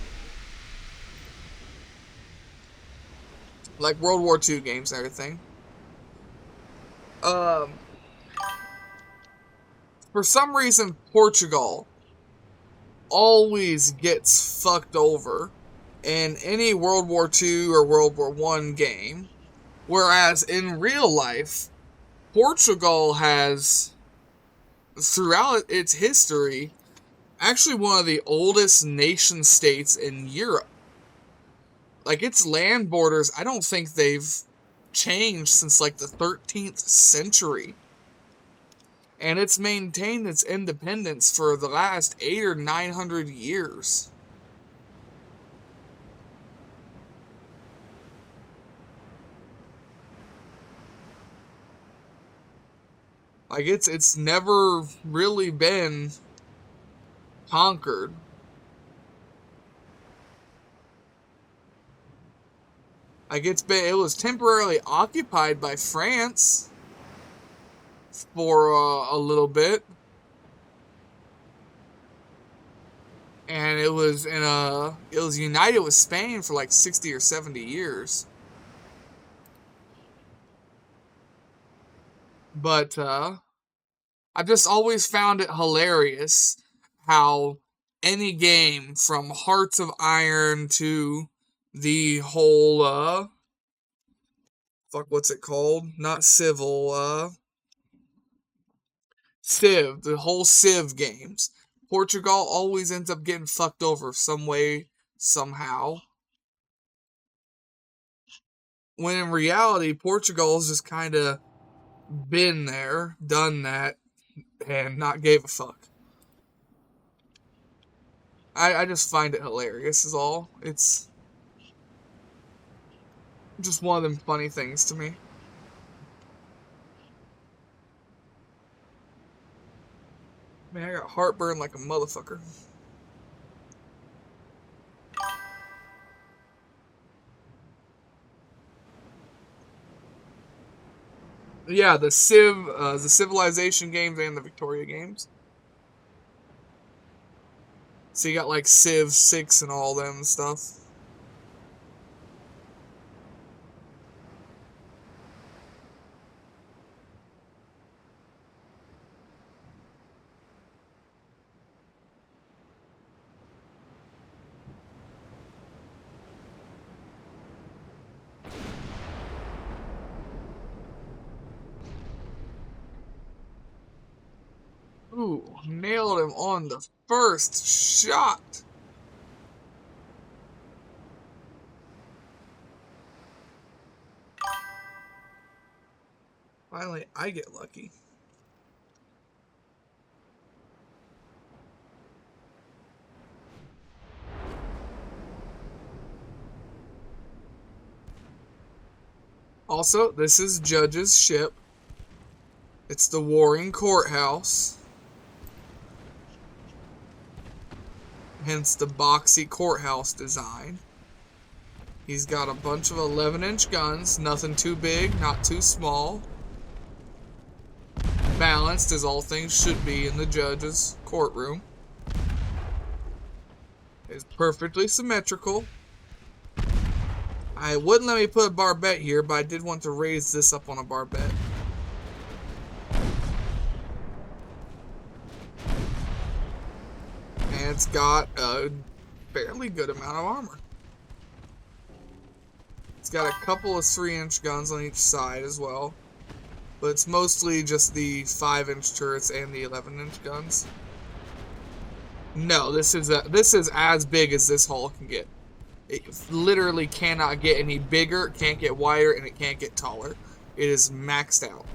Like World War II games and everything. Um, for some reason, Portugal always gets fucked over in any World War II or World War One game. Whereas in real life, Portugal has, throughout its history, actually one of the oldest nation states in Europe. Like, its land borders, I don't think they've changed since like the 13th century. And it's maintained its independence for the last 800 or 900 years. Like, it's never really been conquered. Like, it was temporarily occupied by France for a little bit, and it was united with Spain for like 60 or 70 years. But I've just always found it hilarious how any game from Hearts of Iron to the whole what's it called? Not Civil, Civ, the whole Civ games. Portugal always ends up getting fucked over some way, somehow. When in reality, Portugal's just kind of been there, done that, and not gave a fuck. I just find it hilarious, is all. It's just one of them funny things to me. Man, I got heartburn like a motherfucker. Yeah, the Civilization games and the Victoria games. So you got like Civ 6 and all them stuff. Ooh, nailed him on the first shot. Finally, I get lucky. Also, this is Judge's ship. It's the Warring Courthouse. Hence the boxy courthouse design. He's got a bunch of 11-inch guns. Nothing too big, not too small. Balanced as all things should be in the judge's courtroom. It's perfectly symmetrical. I wouldn't let me put a barbette here, but I did want to raise this up on a barbette. And it's got a fairly good amount of armor. It's got a couple of 3-inch guns on each side as well. but it's mostly just the 5-inch turrets and the 11-inch guns. No, this is as big as this hull can get. It literally cannot get any bigger, it can't get wider, and it can't get taller. It is maxed out.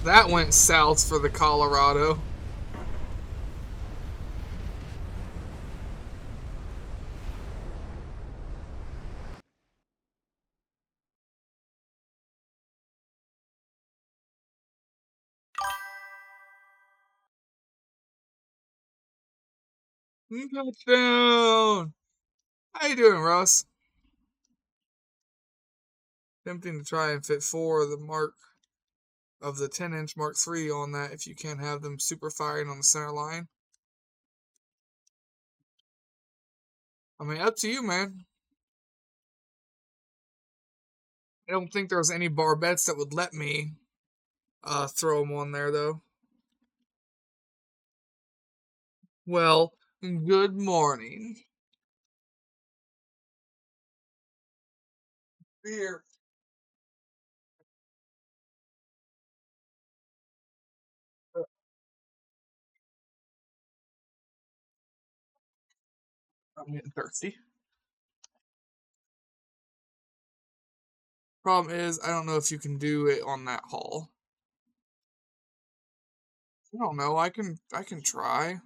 That went south for the Colorado. Touchdown! How you doing, Russ? Tempting to try and fit 4 of the mark of the 10-inch Mark III on that if you can't have them super firing on the center line. I mean, up to you, man. I don't think there's any barbettes that would let me throw them on there, though. Well, good morning. Here. I'm getting thirsty. Problem is, I don't know if you can do it on that hull. I don't know. I can try.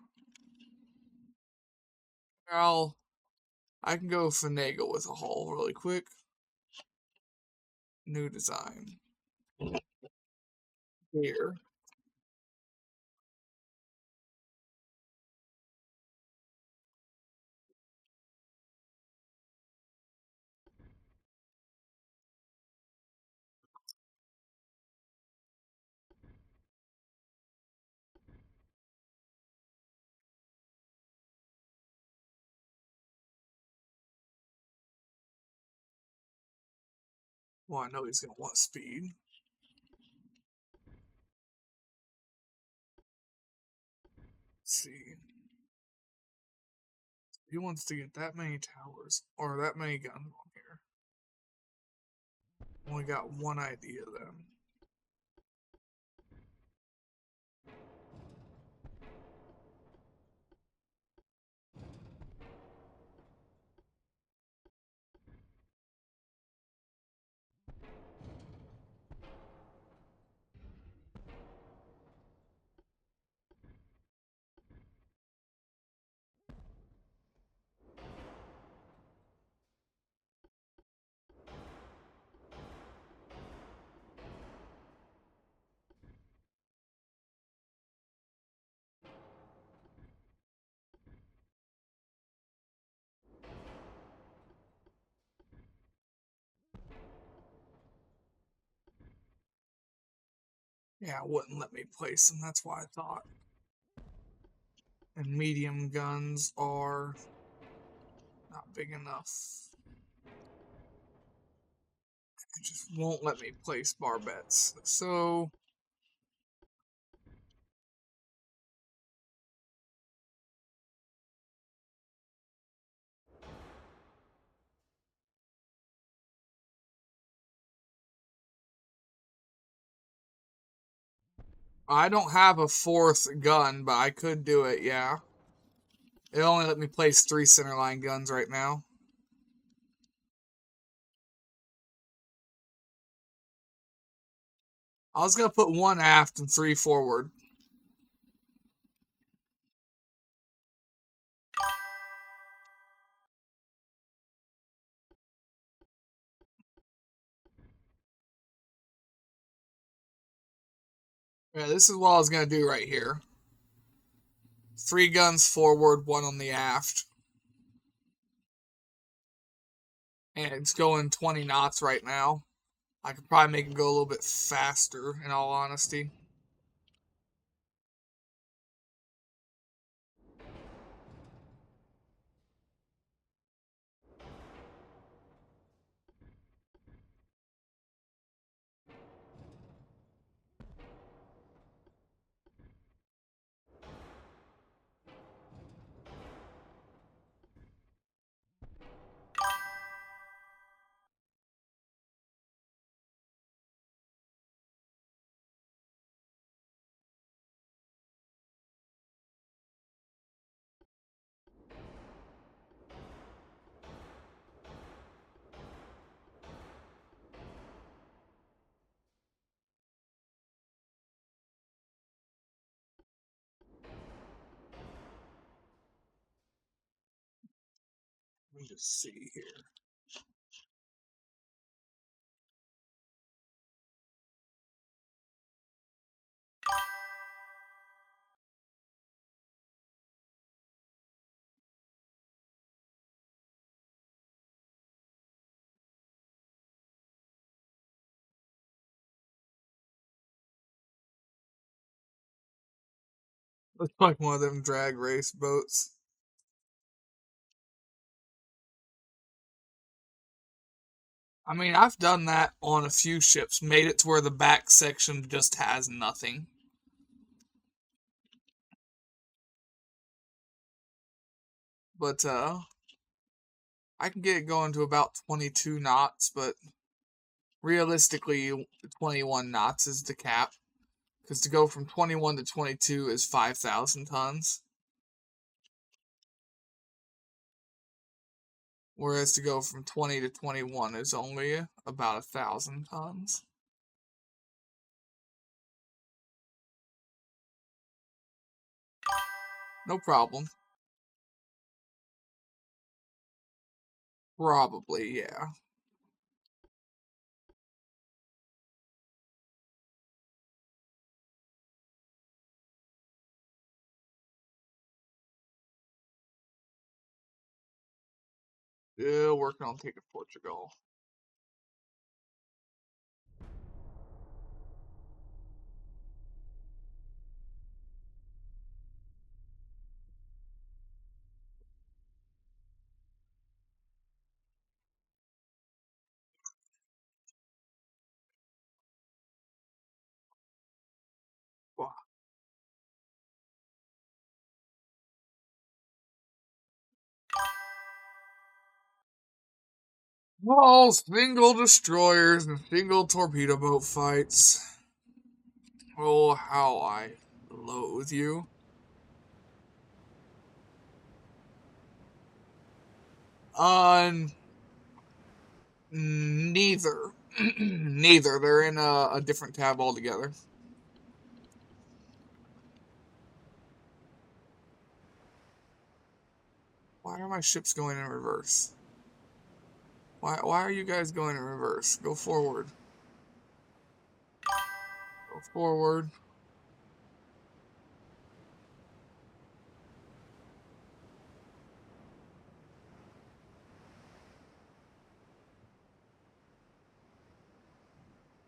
I can go finagle with a hull really quick. New design. Here. Well, I know he's gonna want speed. Let's see. He wants to get that many towers or that many guns on here. Only got one idea then. Yeah, it wouldn't let me place them. That's why I thought. And medium guns are not big enough. It just won't let me place barbettes. So I don't have a 4th gun, but I could do it, yeah. It only let me place 3 centerline guns right now. I was gonna put 1 aft and 3 forward. Yeah, this is what I was gonna do right here. 3 guns forward, 1 on the aft. And it's going 20 knots right now. I could probably make it go a little bit faster, in all honesty. Let me just see here. Looks like one of them drag race boats. I mean, I've done that on a few ships, made it to where the back section just has nothing. But, I can get it going to about 22 knots, but realistically, 21 knots is the cap. Because to go from 21 to 22 is 5,000 tons. Whereas to go from 20 to 21 is only about 1,000 tons. No problem. Probably, yeah. Still working on taking Portugal. All single destroyers and single torpedo boat fights. Oh, how I loathe you. Neither. Neither. They're in a different tab altogether. Why are my ships going in reverse? Why are you guys going in reverse? Go forward. Go forward.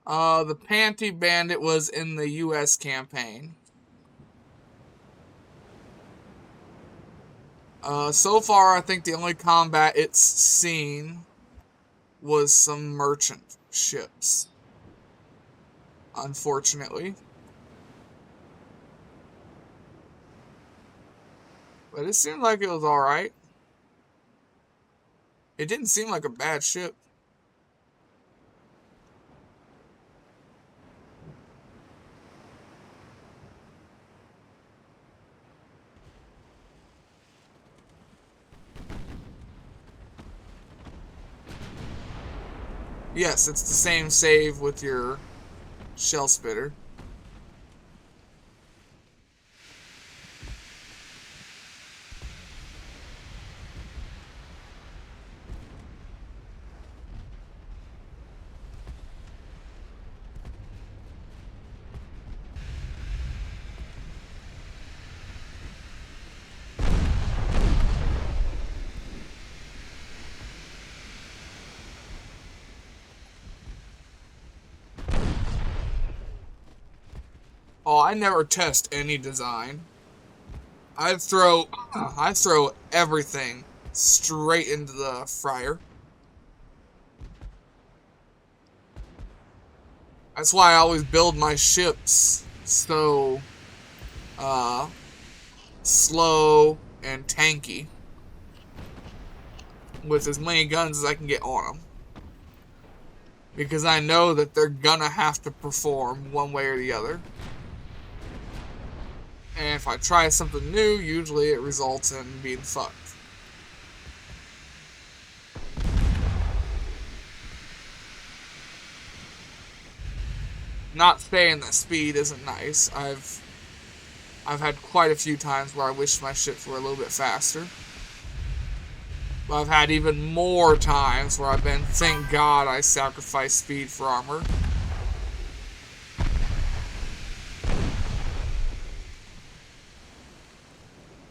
The Panty Bandit was in the U.S. campaign. So far, I think the only combat it's seen was some merchant ships. Unfortunately. But it seemed like it was alright. It didn't seem like a bad ship. Yes, it's the same save with your shell spitter. Oh, I never test any design. I throw everything straight into the fryer. That's why I always build my ships so uh slow and tanky with as many guns as I can get on them. Because I know that they're gonna have to perform one way or the other. And if I try something new, usually it results in being fucked. Not saying that speed isn't nice. I've had quite a few times where I wish my ships were a little bit faster. But I've had even more times where I've been, thank God I sacrificed speed for armor.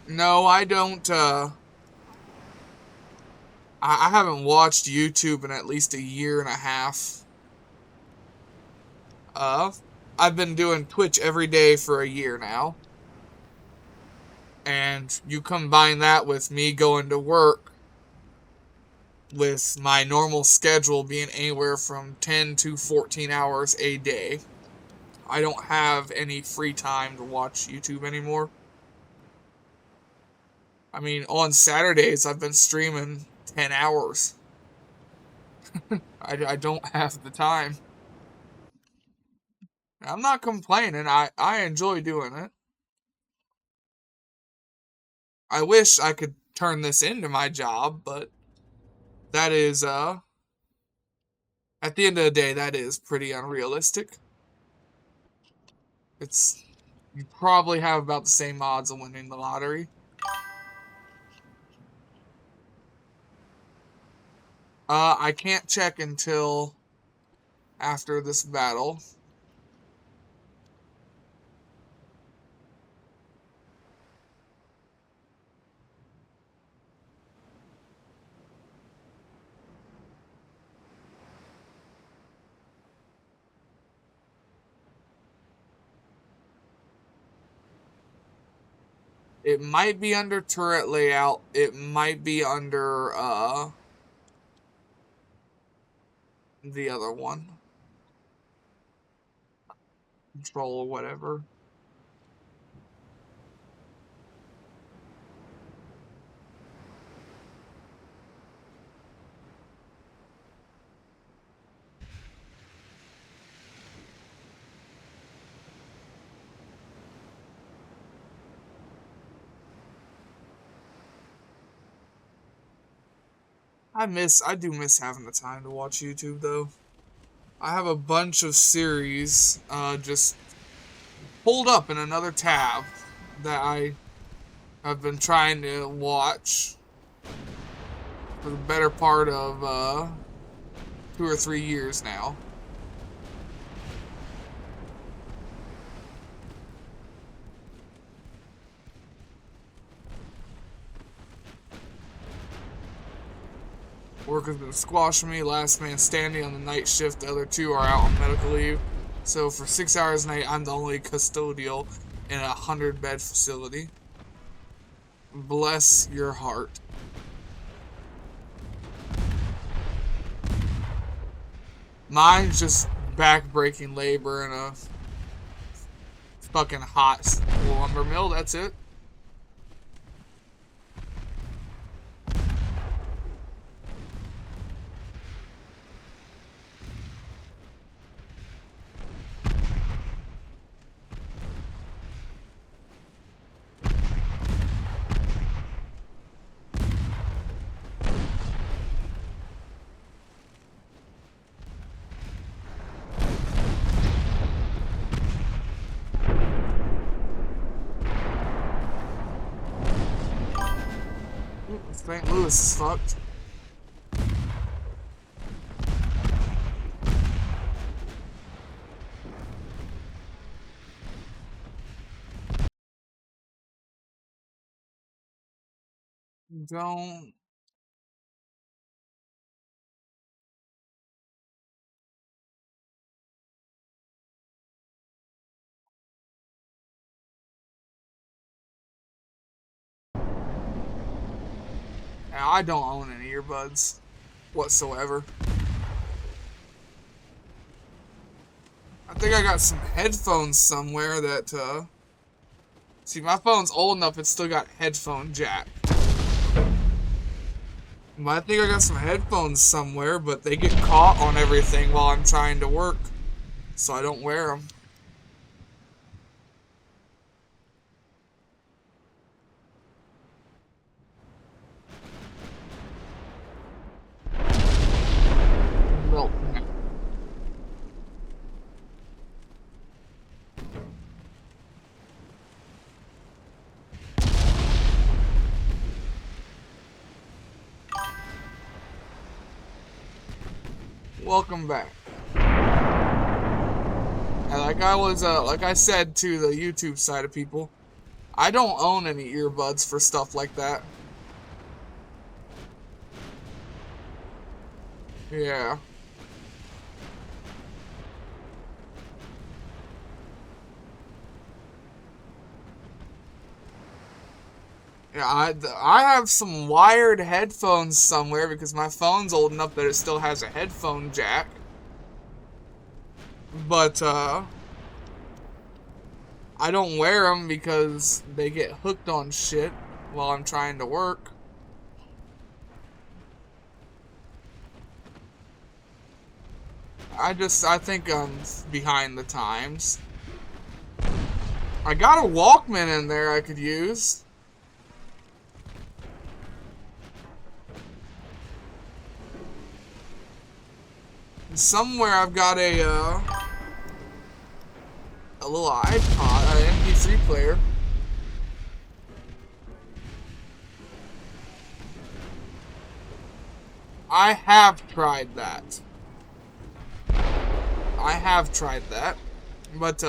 No, I don't, I haven't watched YouTube in at least a year and a half. Uh, I've been doing Twitch every day for a year now. And you combine that with me going to work with my normal schedule being anywhere from 10 to 14 hours a day. I don't have any free time to watch YouTube anymore. I mean, on Saturdays, I've been streaming 10 hours. I don't have the time. I'm not complaining. I enjoy doing it. I wish I could turn this into my job, but that is, at the end of the day, that is pretty unrealistic. It's, you probably have about the same odds of winning the lottery. I can't check until after this battle. It might be under turret layout. It might be under the other one. Control or whatever. I do miss having the time to watch YouTube though. I have a bunch of series just pulled up in another tab that I have been trying to watch for the better part of 2 or 3 years now. Work has been squashing me. Last man standing on the night shift. The other two are out on medical leave. So for 6 hours a night, I'm the only custodial in a 100-bed facility. Bless your heart. Mine's just back-breaking labor in a fucking hot lumber mill. That's it. St. Louis is fucked. Don't. And I don't own any earbuds whatsoever. I think I got some headphones somewhere that, see, my phone's old enough, it's still got headphone jack. But I think I got some headphones somewhere, but they get caught on everything while I'm trying to work, so I don't wear them. Well, welcome back. And like I said to the YouTube side of people, I don't own any earbuds for stuff like that. Yeah. Yeah, I have some wired headphones somewhere because my phone's old enough that it still has a headphone jack. But, I don't wear them because they get hooked on shit while I'm trying to work. I think I'm behind the times. I got a Walkman in there I could use. Somewhere I've got a little iPod, an MP3 player. I have tried that. But,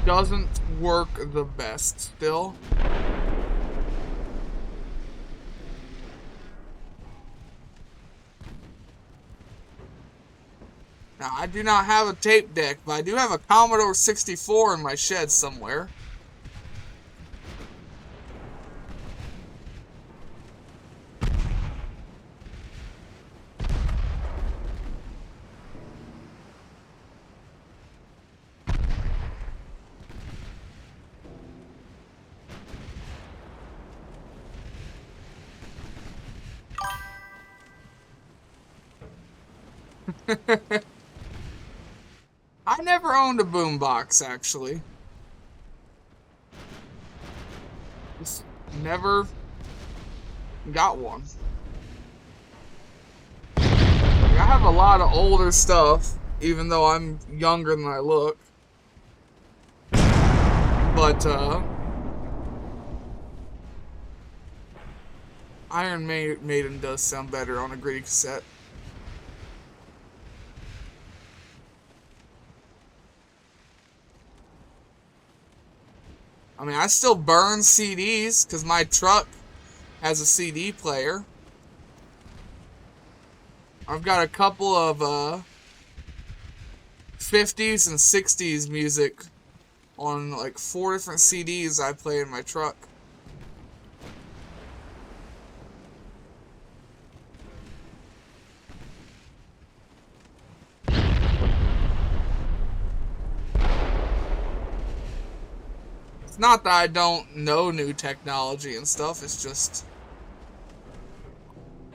doesn't work the best still. Now, I do not have a tape deck, but I do have a Commodore 64 in my shed somewhere. I never owned a boombox, actually. Just never got one. Like, I have a lot of older stuff, even though I'm younger than I look. But, Iron Maiden does sound better on a gritty cassette. I mean, I still burn CDs because my truck has a CD player. I've got a couple of 50s and 60s music on like 4 different CDs I play in my truck. Not that I don't know new technology and stuff, it's just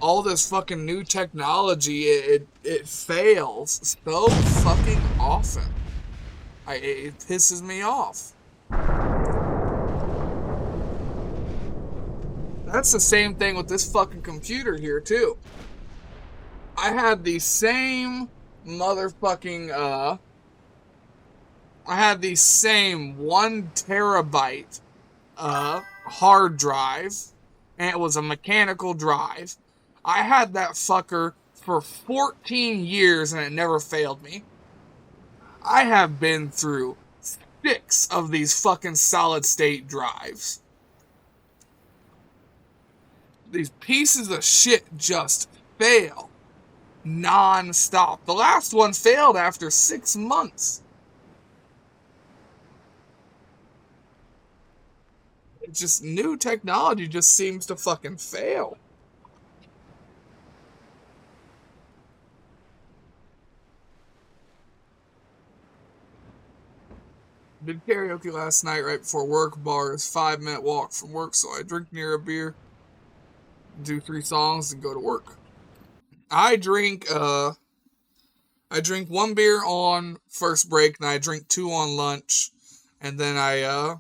all this fucking new technology, it fails so fucking often. It pisses me off. That's the same thing with this fucking computer here too. I had the same motherfucking I had the same 1 terabyte hard drive, and it was a mechanical drive. I had that fucker for 14 years and it never failed me. I have been through 6 of these fucking solid state drives. These pieces of shit just fail non-stop. The last one failed after 6 months. just new technology just seems to fucking fail. Did karaoke last night right before work. Bar is 5-minute walk from work, so I drink near a beer, do 3 songs, and go to work. I drink 1 beer on first break, and I drink 2 on lunch, and then I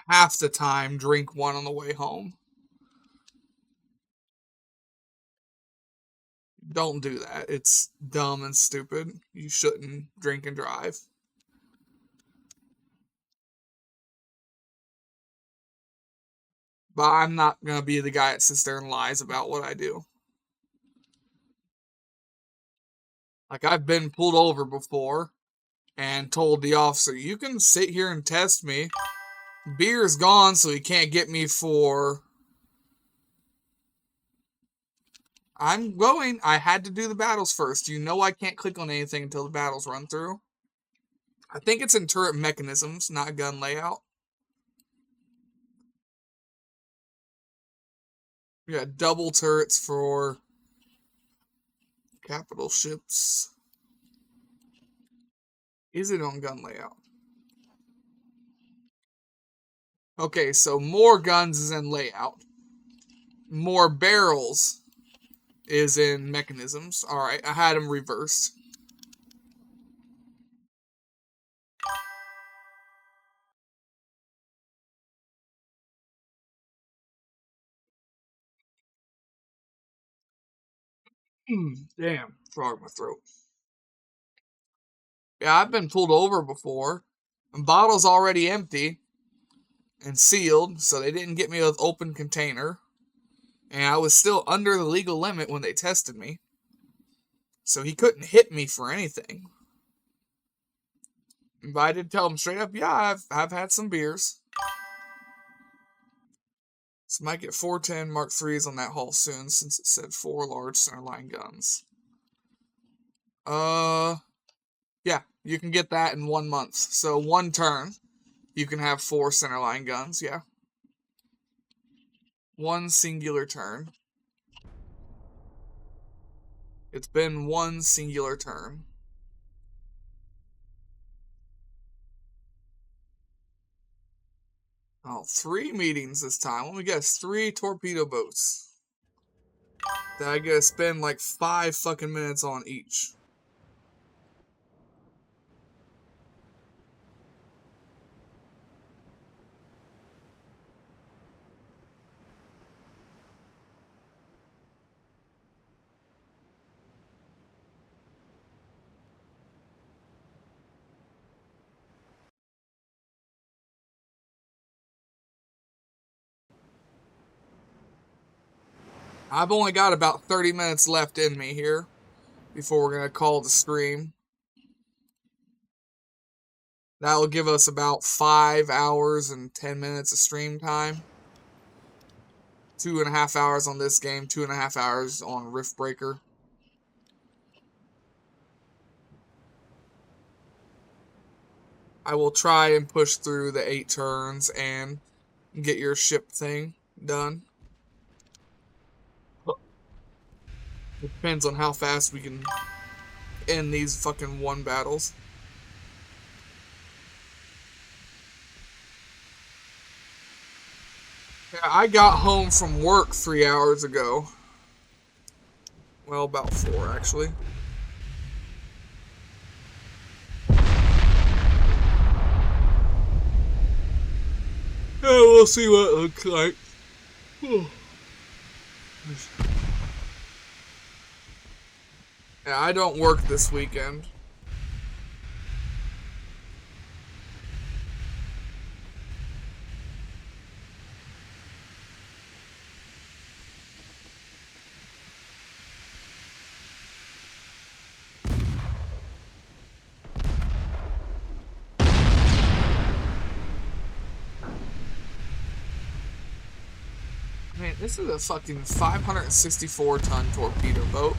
half the time drink 1 on the way home. Don't do that. It's dumb and stupid. You shouldn't drink and drive. But I'm not going to be the guy that sits there and lies about what I do. Like, I've been pulled over before and told the officer, you can sit here and test me. Beer's gone, so he can't get me for... I had to do the battles first. You know I can't click on anything until the battles run through. I think it's in turret mechanisms, not gun layout. We got double turrets for capital ships. Is it on gun layout? Okay, so more guns is in layout. More barrels is in mechanisms. Alright, I had them reversed. Damn, frog in my throat. Yeah, I've been pulled over before. And bottle's already empty and sealed, so they didn't get me with open container. And I was still under the legal limit when they tested me. So he couldn't hit me for anything. But I did tell him straight up, yeah, I've had some beers. So might get 410 Mark IIIs on that haul soon, since it said 4 large centerline guns. Yeah, you can get that in 1 month. So 1 turn, you can have 4 centerline guns, yeah. 1 singular turn. It's been 1 singular turn. Oh, 3 meetings this time. Let me guess, 3 torpedo boats. That I gotta spend like 5 fucking minutes on each. I've only got about 30 minutes left in me here before we're going to call the stream. That will give us about 5 hours and 10 minutes of stream time. 2.5 hours on this game, 2.5 hours on Rift Breaker. I will try and push through the 8 turns and get your ship thing done. It depends on how fast we can end these fucking 1 battles. Yeah, I got home from work 3 hours ago. Well, about 4 actually. Yeah, we'll see what it looks like. Yeah, I don't work this weekend. Man, this is a fucking 564-ton torpedo boat.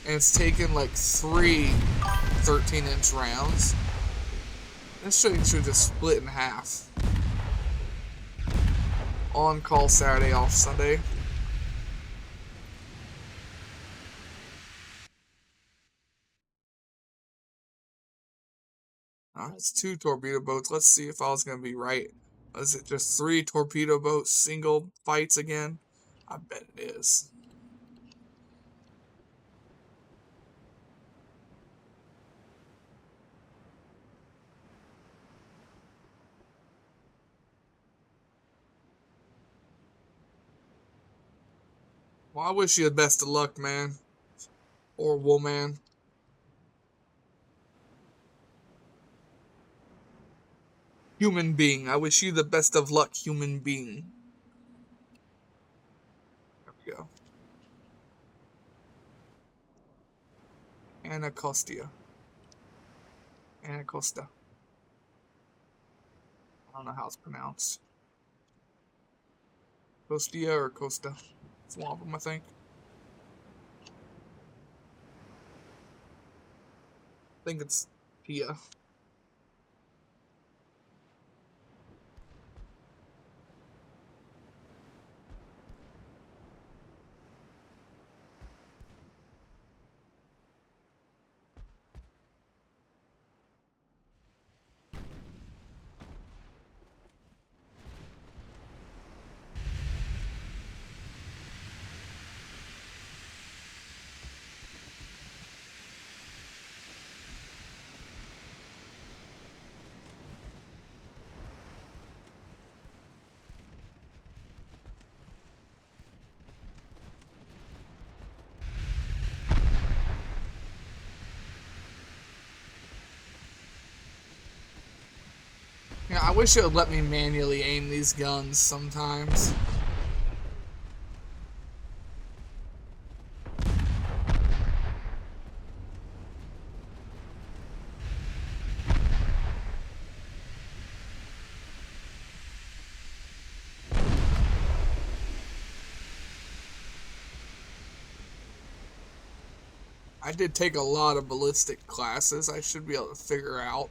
And it's taken like 3 13-inch rounds. This thing should just split in half. On call Saturday, off Sunday. It's 2 torpedo boats. Let's see if I was going to be right. Is it just 3 torpedo boats, single fights again? I bet it is. Well, I wish you the best of luck, man. Or woman. Human being. I wish you the best of luck, human being. There we go. Anacostia. Anacosta. I don't know how it's pronounced. Costia or Costa. It's one of them, I think. I think it's Tia. Yeah, I wish it would let me manually aim these guns sometimes. I did take a lot of ballistic classes. I should be able to figure out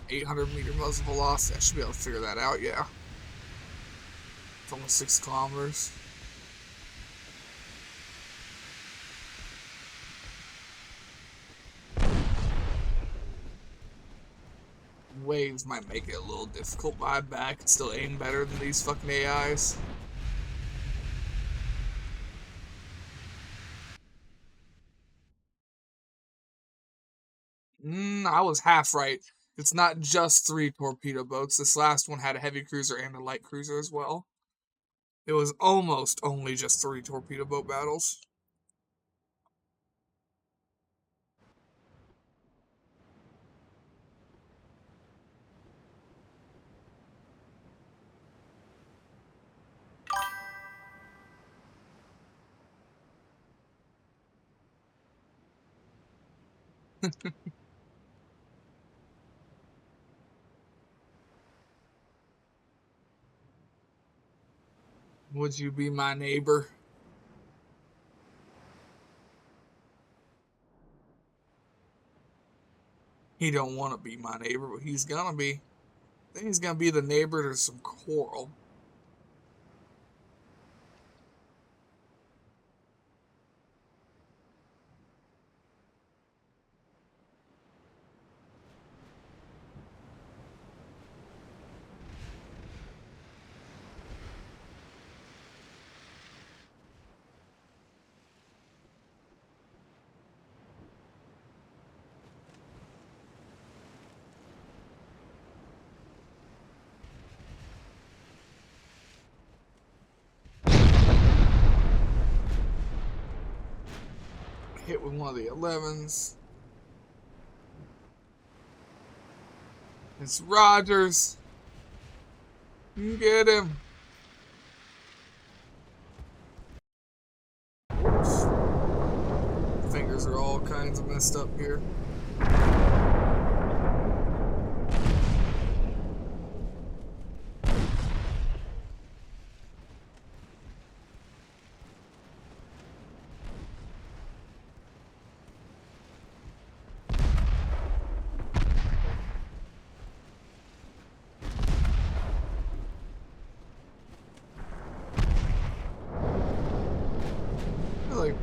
800-meter muzzle velocity. I should be able to figure that out, yeah. It's almost 6 kilometers. Waves might make it a little difficult, but I bet I can still aim better than these fucking AIs. I was half right. It's not just 3 torpedo boats. This last one had a heavy cruiser and a light cruiser as well. It was almost only just 3 torpedo boat battles. Would you be my neighbor? He don't want to be my neighbor, but he's gonna be. I think he's gonna be the neighbor to some coral. Hit with one of the 11s. It's Rogers. Get him. Oops. Fingers are all kinds of messed up here.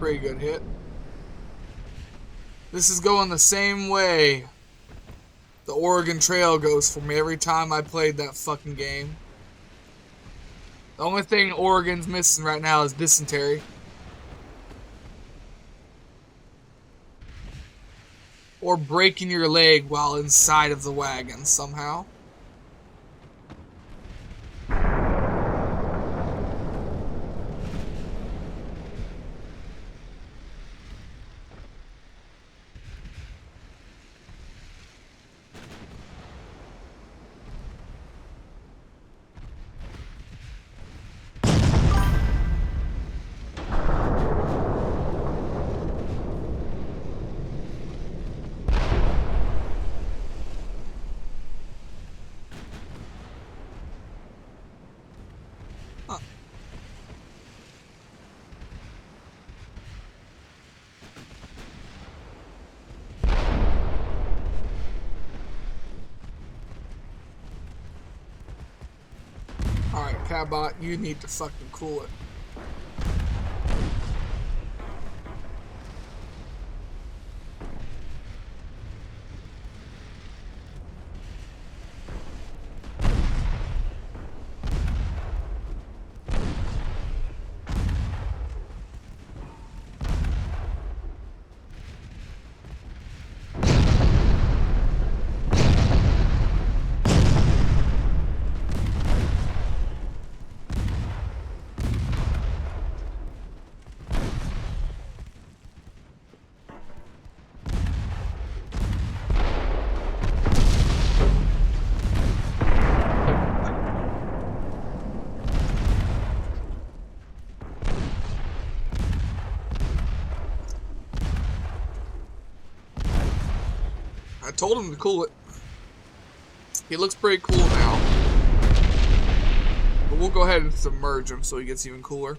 pretty good hit. This is going the same way the Oregon Trail goes for me every time I played that fucking game. The only thing Oregon's missing right now is dysentery. Or breaking your leg while inside of the wagon somehow. Huh. Alright, Cabot, you need to fucking cool it. I told him to cool it. He looks pretty cool now. But we'll go ahead and submerge him so he gets even cooler.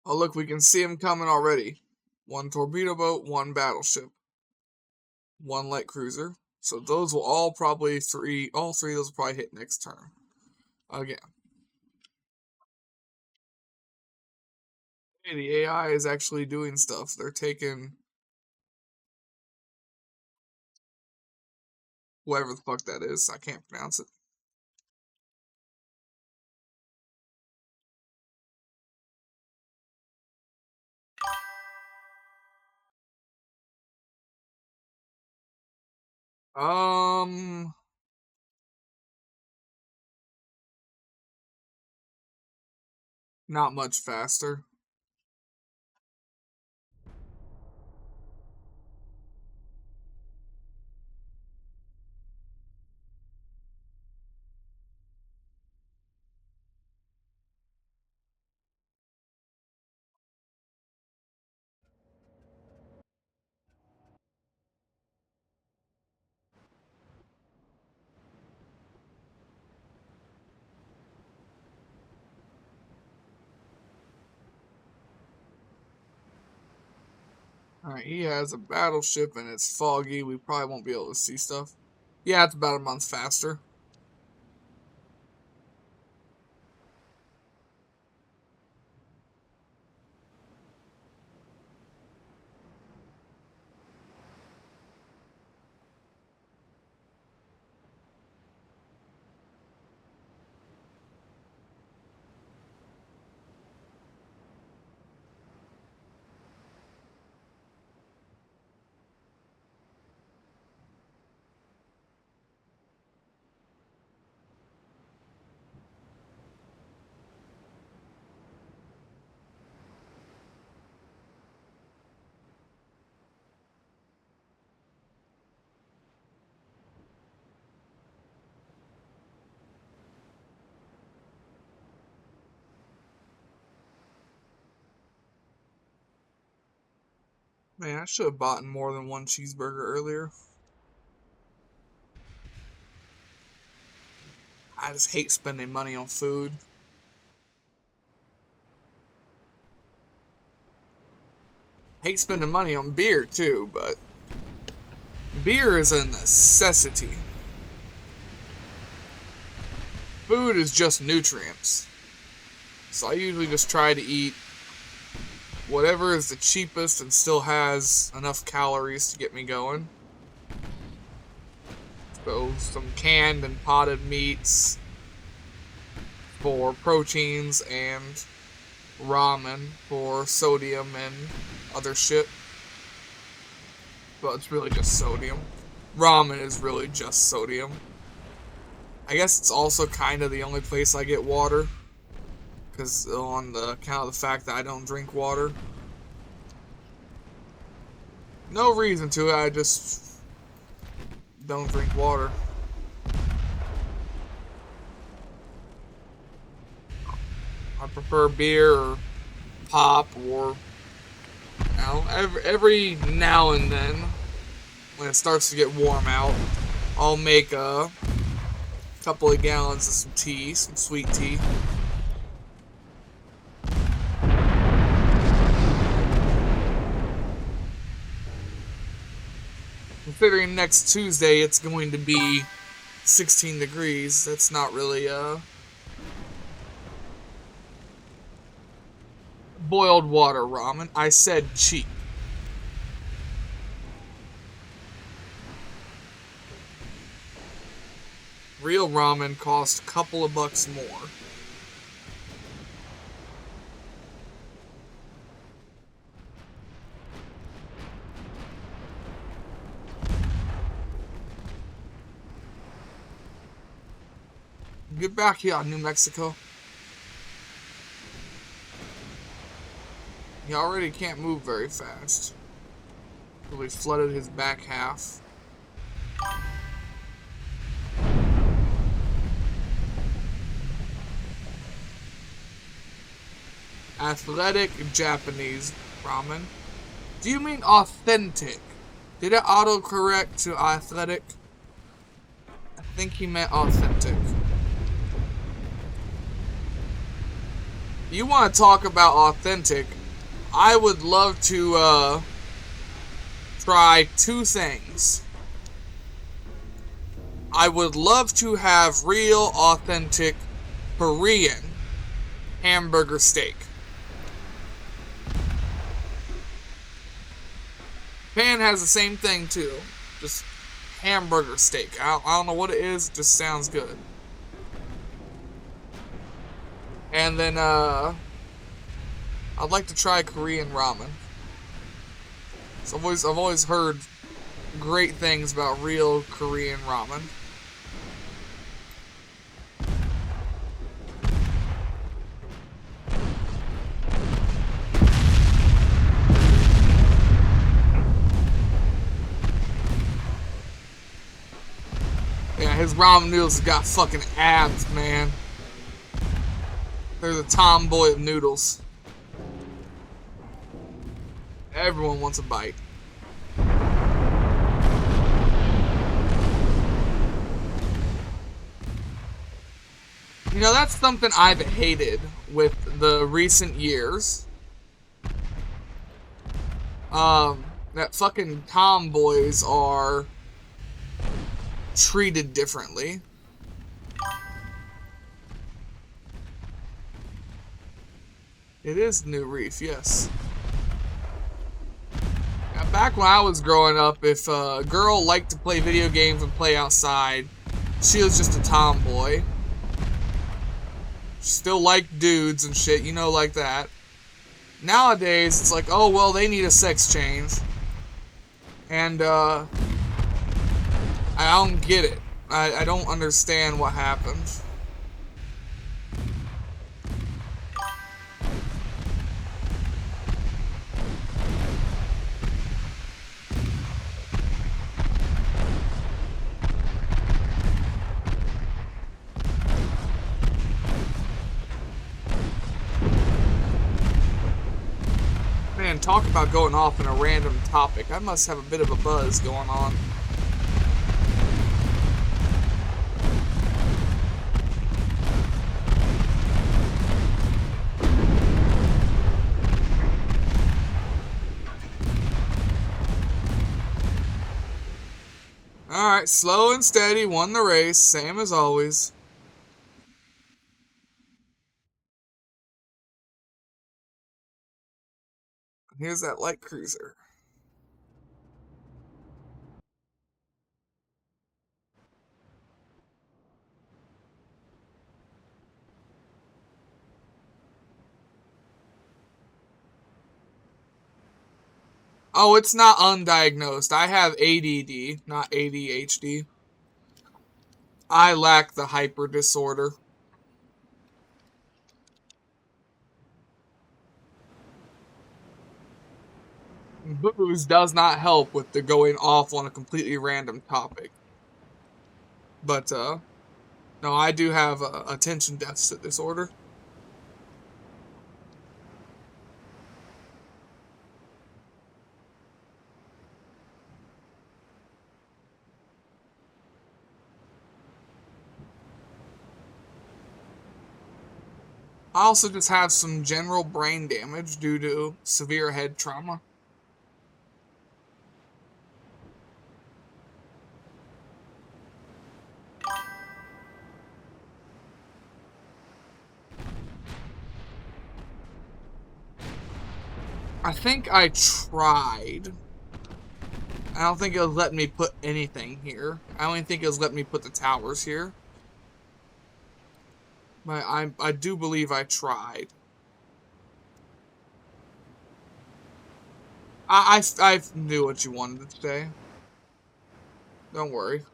Oh look, we can see him coming already. 1 torpedo boat, 1 battleship, 1 light cruiser. So those will all probably all three of those will probably hit next turn. Again. Hey, the AI is actually doing stuff. They're taking whatever the fuck that is. I can't pronounce it. Not much faster. Alright, he has a battleship and it's foggy. We probably won't be able to see stuff. Yeah, it's about a month faster. Man, I should have bought more than 1 cheeseburger earlier. I just hate spending money on food. Hate spending money on beer too, but beer is a necessity. Food is just nutrients. So I usually just try to eat whatever is the cheapest and still has enough calories to get me going. So some canned and potted meats for proteins and ramen for sodium and other shit. But it's really just sodium. Ramen is really just sodium. I guess it's also kind of the only place I get water. Because on the account of the fact that I don't drink water. No reason to it, I just don't drink water. I prefer beer or pop or, you know, every now and then when it starts to get warm out, I'll make a couple of gallons of some tea, some sweet tea. Considering next Tuesday it's going to be 16 degrees, that's not really boiled water ramen. I said cheap. Real ramen costs a couple of bucks more. Get back here, New Mexico. He already can't move very fast. We flooded his back half. Athletic Japanese ramen. Do you mean authentic? Did it autocorrect to athletic? I think he meant authentic. You want to talk about authentic? I would love to try two things. I would love to have real authentic Korean hamburger steak. Japan has the same thing too, just hamburger steak. I don't know what it is, it just sounds good. And then I'd like to try Korean ramen. So I've always heard great things about real Korean ramen. Yeah, his ramen noodles have got fucking abs, man. They're the tomboy of noodles. Everyone wants a bite. You know, that's something I've hated with the recent years. That fucking tomboys are treated differently. It is New Reef, yes. Now, back when I was growing up, if a girl liked to play video games and play outside, she was just a tomboy. She still liked dudes and shit, you know, like that. Nowadays, it's like, oh, well, they need a sex change. And, I don't get it. I don't understand what happened. Man, talk about going off on a random topic. I must have a bit of a buzz going on. Alright, slow and steady, won the race, same as always. Here's that light cruiser. Oh, it's not undiagnosed. I have ADD, not ADHD. I lack the hyper disorder. Booze does not help with the going off on a completely random topic. But, no, I do have attention deficit disorder. I also just have some general brain damage due to severe head trauma. I think I tried. I don't think it was letting me put anything here. I only think it was letting me put the towers here. But I do believe I tried. I knew what you wanted to say. Don't worry.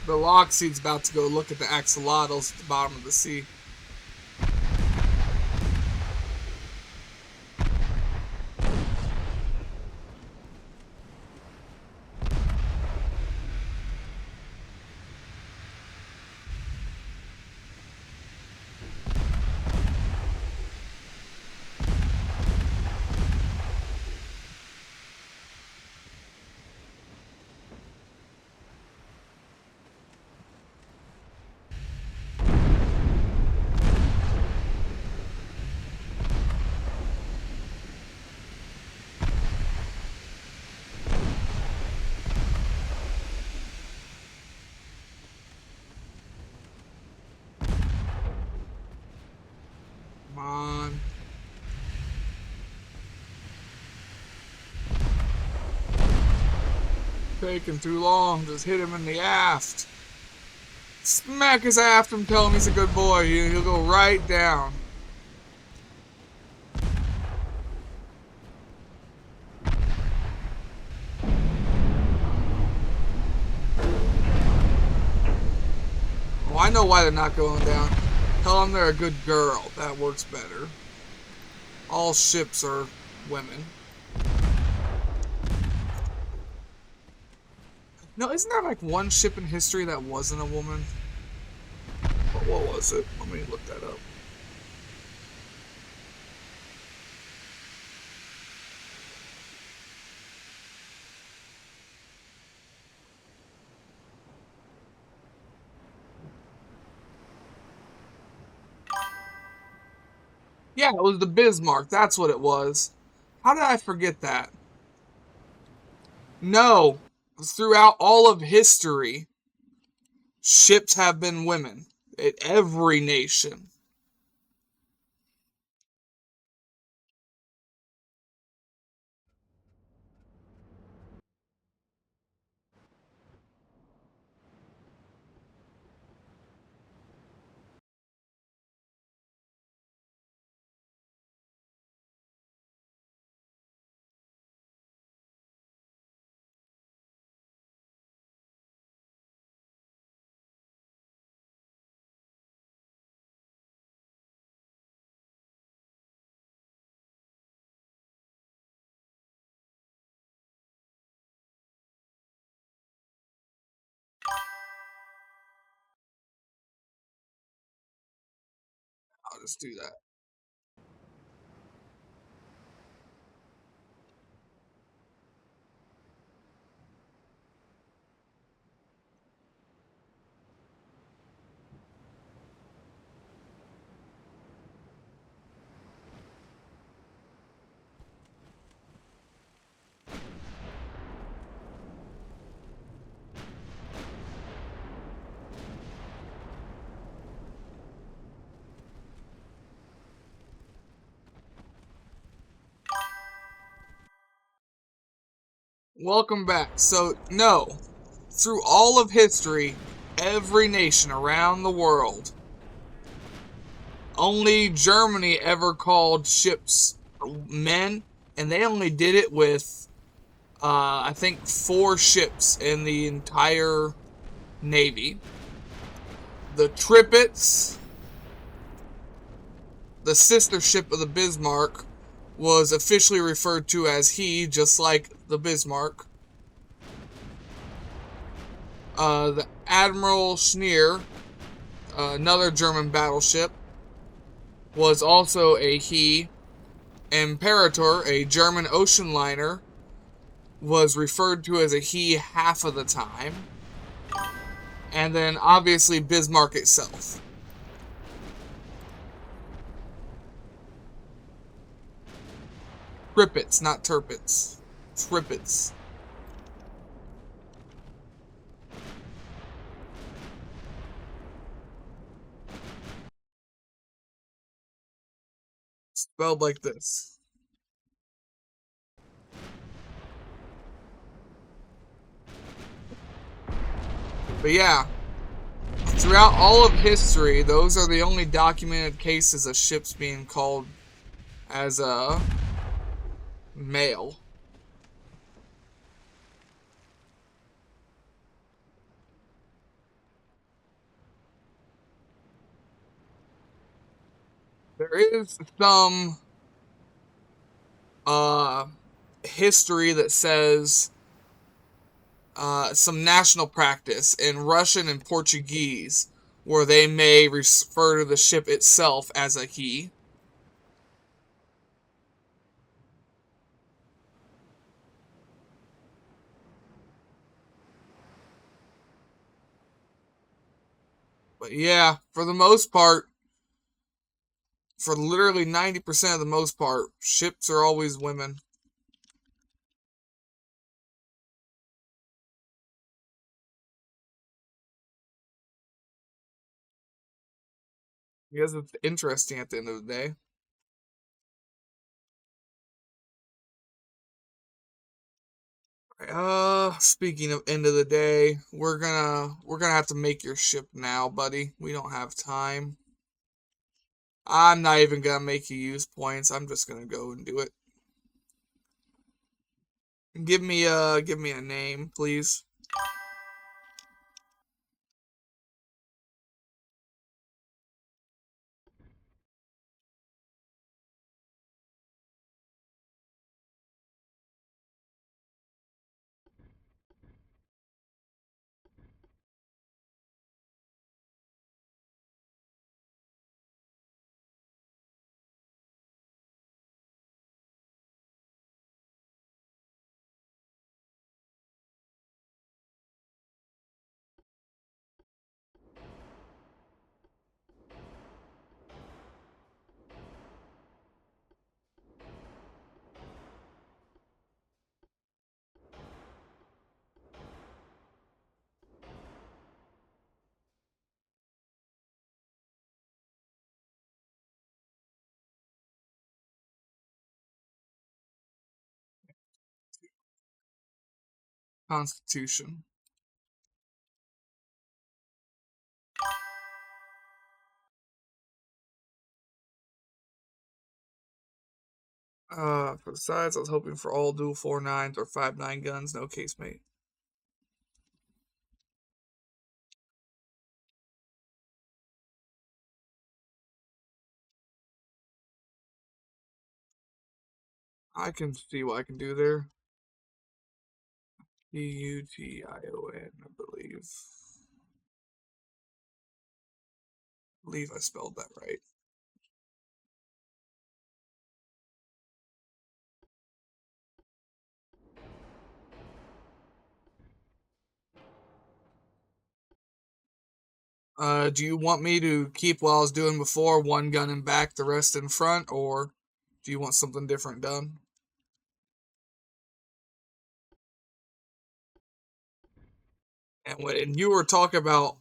The Lockseed's about to go look at the axolotls at the bottom of the sea. Come on. Taking too long. Just hit him in the aft. Smack his aft and tell him he's a good boy. He'll go right down. Well, I know why they're not going down. Tell them they're a good girl. That works better. All ships are women. No, isn't there like one ship in history that wasn't a woman? What was it? Let me look that up. Yeah, it was the Bismarck. That's what it was. How did I forget that? No, throughout all of history, ships have been women. At every nation. I'll just do that. Welcome back. So, no, through all of history, every nation around the world, only Germany ever called ships men, and they only did it with, I think, 4 ships in the entire Navy. The Tripits, the sister ship of the Bismarck, was officially referred to as he, just like the Bismarck. The Admiral Schneer, another German battleship, was also a he. Imperator, a German ocean liner, was referred to as a he half of the time. And then obviously Bismarck itself. Tripits, not turpits. Tripits. Spelled like this. But yeah, throughout all of history, those are the only documented cases of ships being called as a male. There is some uh, history that says some national practice in Russian and Portuguese where they may refer to the ship itself as a he. But yeah, for the most part, for literally 90% of the most part, ships are always women. Because it's interesting at the end of the day. Speaking of end of the day, we're gonna have to make your ship now, buddy. We don't have time. I'm not even gonna make you use points. I'm just gonna go and do it. Give me a name, please. Constitution. For the sides, I was hoping for all dual 4.9s or 5.9 guns. No casemate. I can see what I can do there. Pution, I believe. I believe I spelled that right. Do you want me to keep what I was doing before, one gun in back, the rest in front, or do you want something different done? And when you were talking about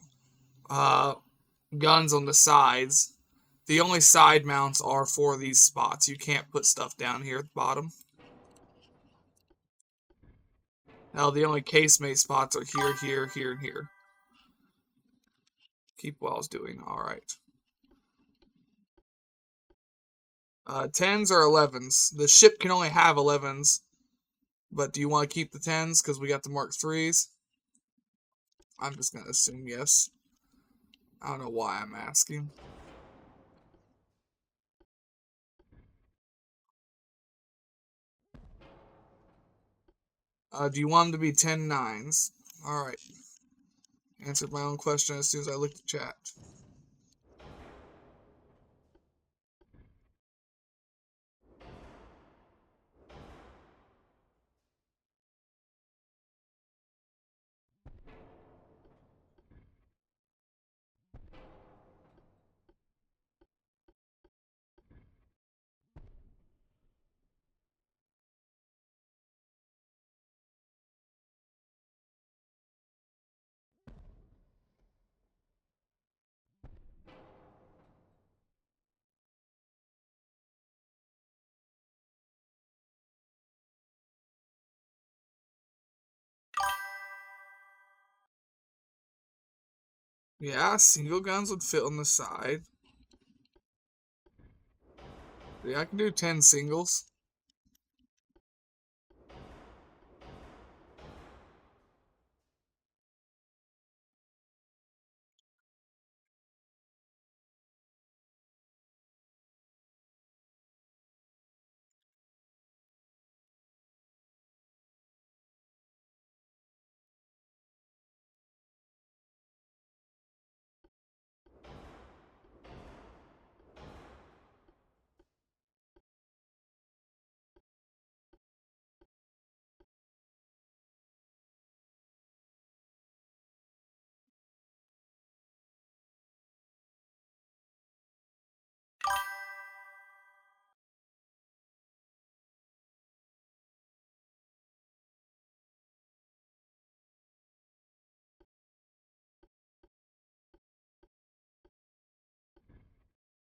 uh, guns on the sides, the only side mounts are for these spots. You can't put stuff down here at the bottom. Now the only casemate spots are here, here, here, and here. Keep what I was doing. All right. 10s or 11s. The ship can only have 11s, but do you want to keep the 10s because we got the Mark 3s? I'm just going to assume yes. I don't know why I'm asking. Do you want them to be 10-9s? All right. Answered my own question as soon as I looked at chat. Yeah, single guns would fit on the side. Yeah, I can do 10 singles.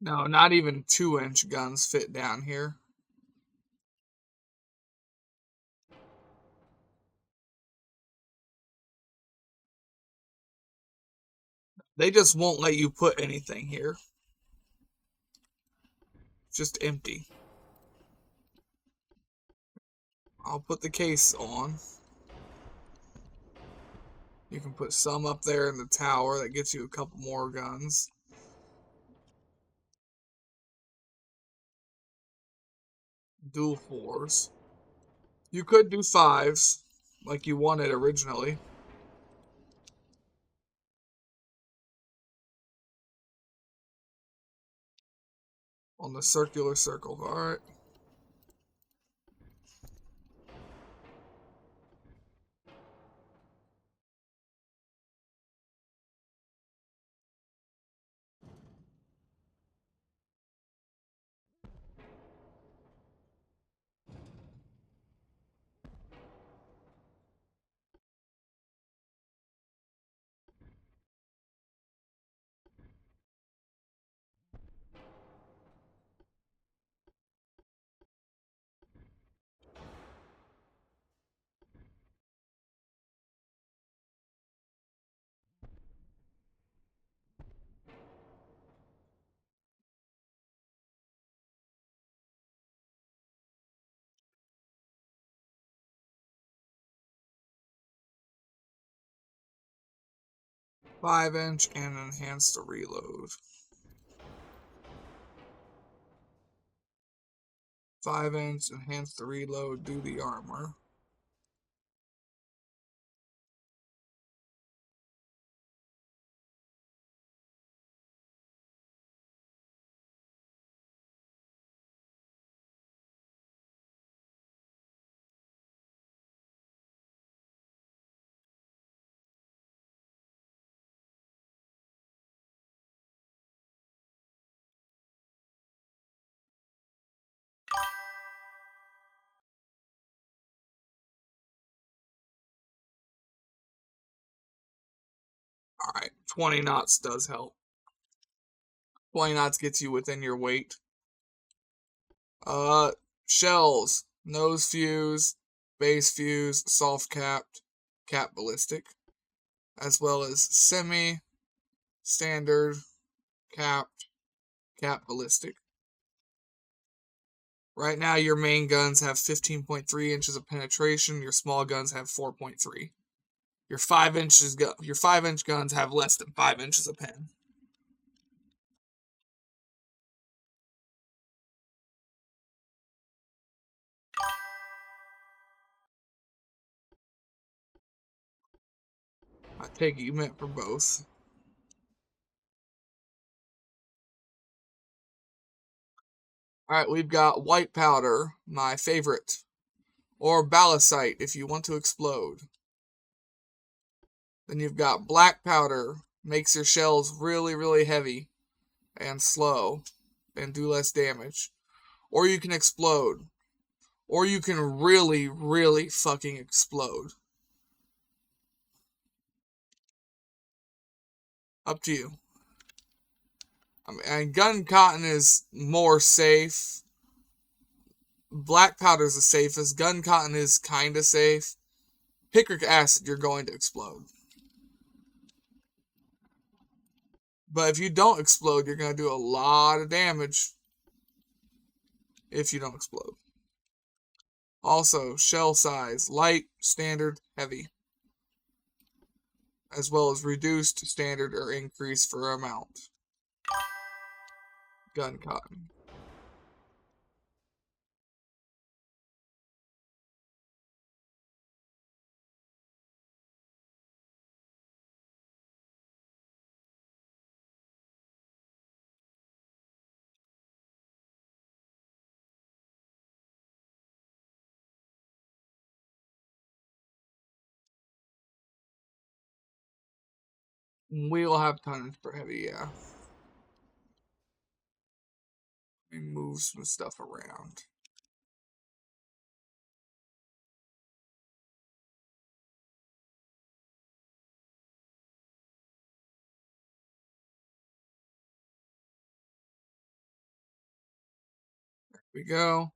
No, not even 2-inch guns fit down here. They just won't let you put anything here. It's just empty. I'll put the case on. You can put some up there in the tower. That gets you a couple more guns. Dual 4s. You could do 5s, like you wanted originally. On the circular circle. Alright. Five-inch and enhance the reload. 5-inch, enhance the reload, do the armor. Alright, 20 knots does help. 20 knots gets you within your weight. Shells, nose fuse, base fuse, soft capped, cap ballistic, as well as semi, standard, capped, cap ballistic. Right now, your main guns have 15.3 inches of penetration. Your small guns have 4.3. Your 5-inch guns have less than 5 inches of pen. I take it you meant for both. Alright, we've got white powder, my favorite. Or balisite if you want to explode. Then you've got black powder, makes your shells really, really heavy and slow and do less damage. Or you can explode. Or you can really, really fucking explode. Up to you. I mean, and gun cotton is more safe. Black powder is the safest. Gun cotton is kind of safe. Picric acid, you're going to explode. But if you don't explode, you're going to do a lot of damage if you don't explode. Also, shell size, light, standard, heavy, as well as reduced, standard, or increased for amount. Gun cotton. We'll have tonnage for heavy, yeah. Let me move some stuff around. There we go.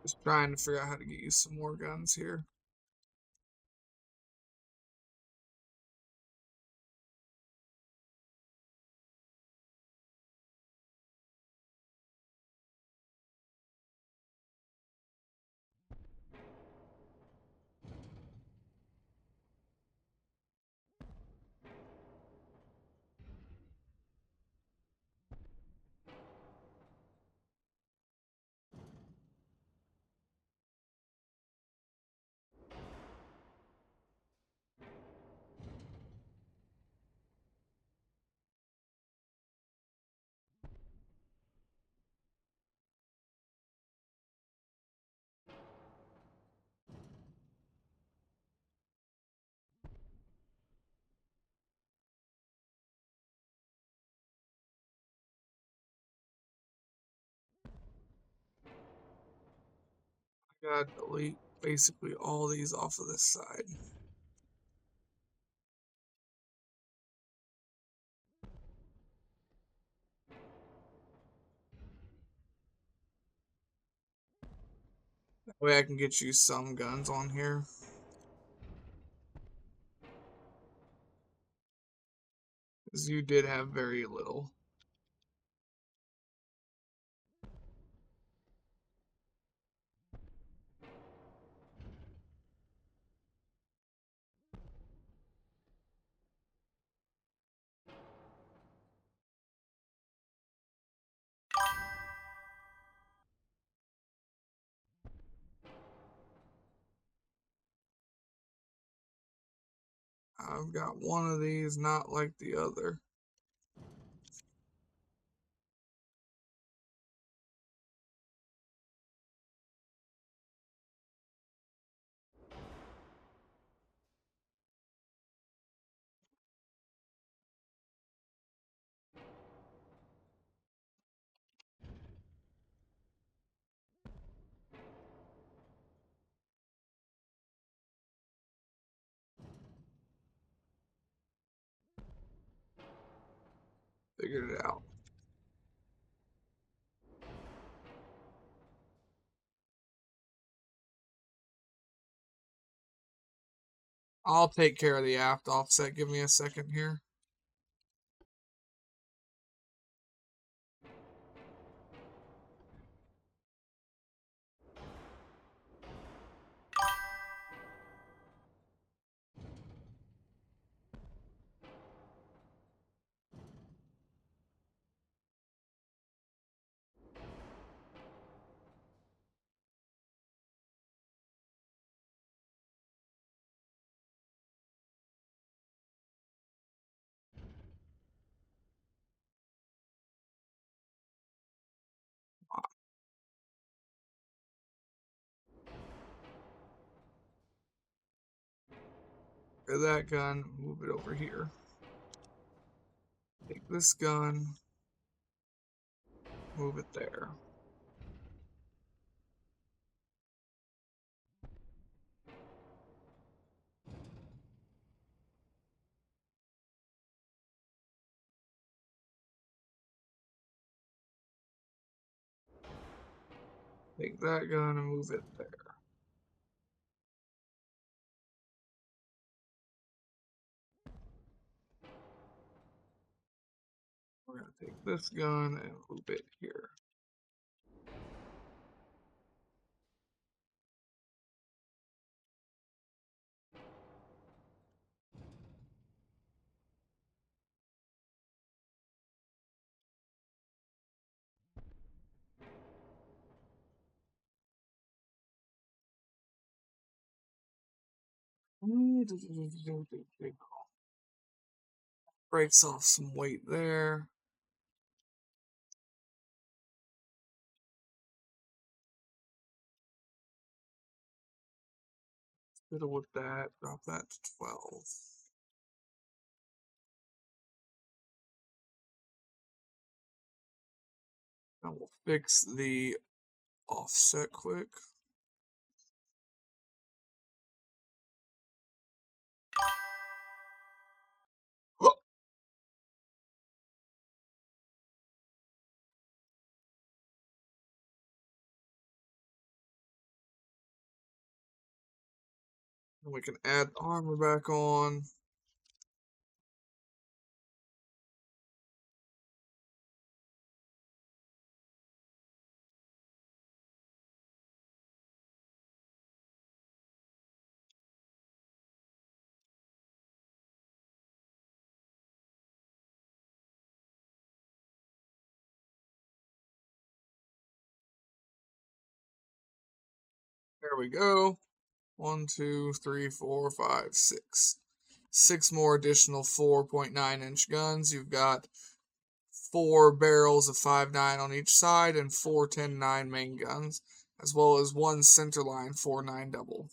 Just trying to figure out how to get you some more guns here. Gotta delete basically all these off of this side. That way I can get you some guns on here. Because you did have very little. I've got one of these not like the other. Figured it out. I'll take care of the aft offset. Give me a second here. Get that gun, move it over here. Take this gun, move it there. Take that gun and move it there. We're going to take this gun and move it here. Breaks off some weight there. Fiddle with that, drop that to 12. Now we'll fix the offset quick. And we can add armor back on. There we go. 1, 2, 3, 4, 5, 6. 6 more additional 4.9-inch guns. You've got 4 barrels of 5.9 on each side and 4 10.9 main guns, as well as 1 centerline 4.9 double.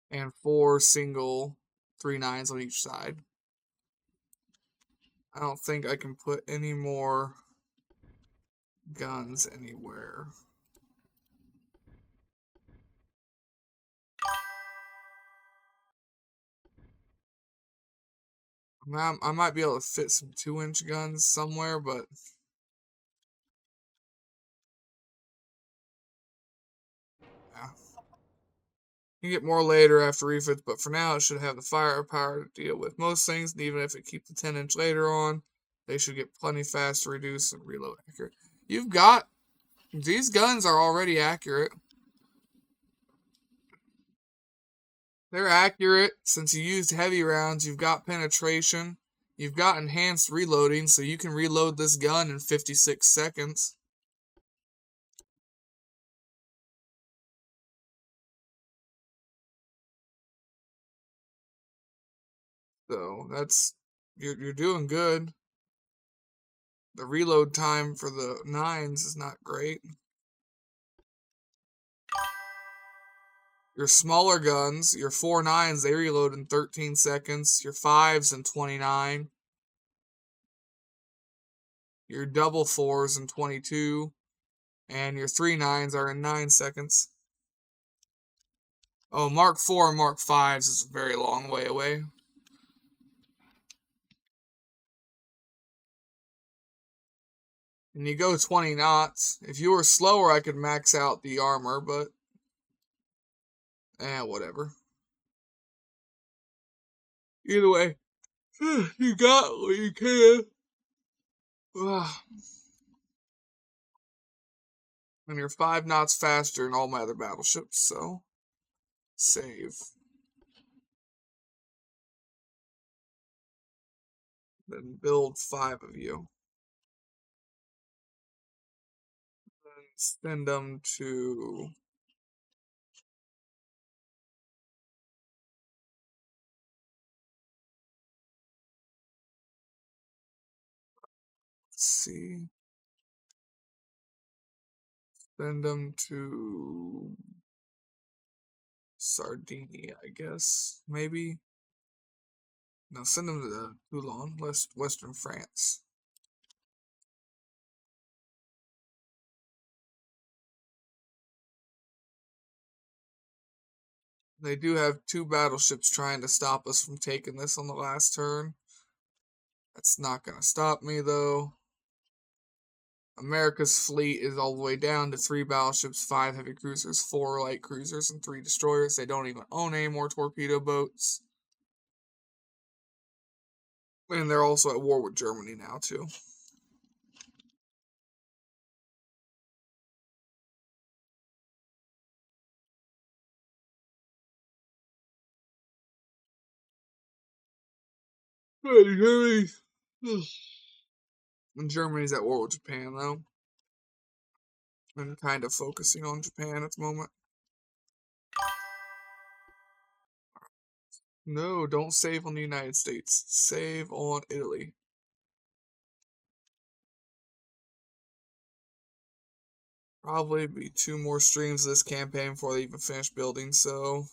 And 4 single 3.9s on each side. I don't think I can put any more guns anywhere. I might be able to fit some 2-inch guns somewhere, but yeah. You can get more later after refits, but for now it should have the firepower to deal with most things, and even if it keeps the 10-inch later on, they should get plenty fast to reduce and reload accurate. You've got these guns are already accurate. They're accurate since you used heavy rounds. You've got penetration. You've got enhanced reloading, so you can reload this gun in 56 seconds. So that's you're doing good. The reload time for the 9s is not great. Your smaller guns, your 4.9s, they reload in 13 seconds. Your 5s in 29. Your double 4s in 22. And your 3.9s are in 9 seconds. Oh, Mark 4 and Mark 5s is a very long way away. And you go 20 knots. If you were slower, I could max out the armor, but whatever. Either way, you got what you can. And you're 5 knots faster than all my other battleships, so save. Then build 5 of you. And send them to... Let's see. Send them to Sardinia, I guess. Maybe. No, send them to Toulon, Western France. They do have 2 battleships trying to stop us from taking this on the last turn. That's not going to stop me, though. America's fleet is all the way down to 3 battleships, 5 heavy cruisers, 4 light cruisers, and 3 destroyers. They don't even own any more torpedo boats. And they're also at war with Germany now, too. And Germany's at war with Japan, though. And kind of focusing on Japan at the moment. No, don't save on the United States. Save on Italy. Probably be 2 more streams of this campaign before they even finish building, so...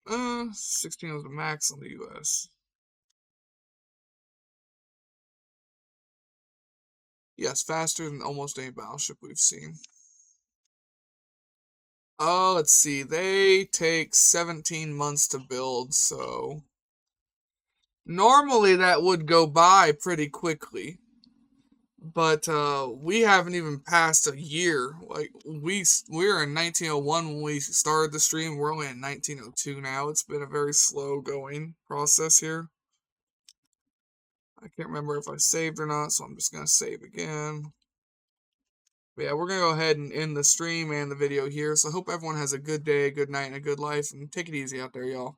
16 was the max on the US. Yes, faster than almost any battleship we've seen. Oh, let's see. They take 17 months to build, so... Normally that would go by pretty quickly. But we haven't even passed a year. Like we were in 1901 when we started the stream. We're only in 1902 now. It's been a very slow going process here. I can't remember if I saved or not, so I'm just gonna save again. But yeah, we're gonna go ahead and end the stream and the video here. So I hope everyone has a good day, a good night, and a good life. And take it easy out there, y'all.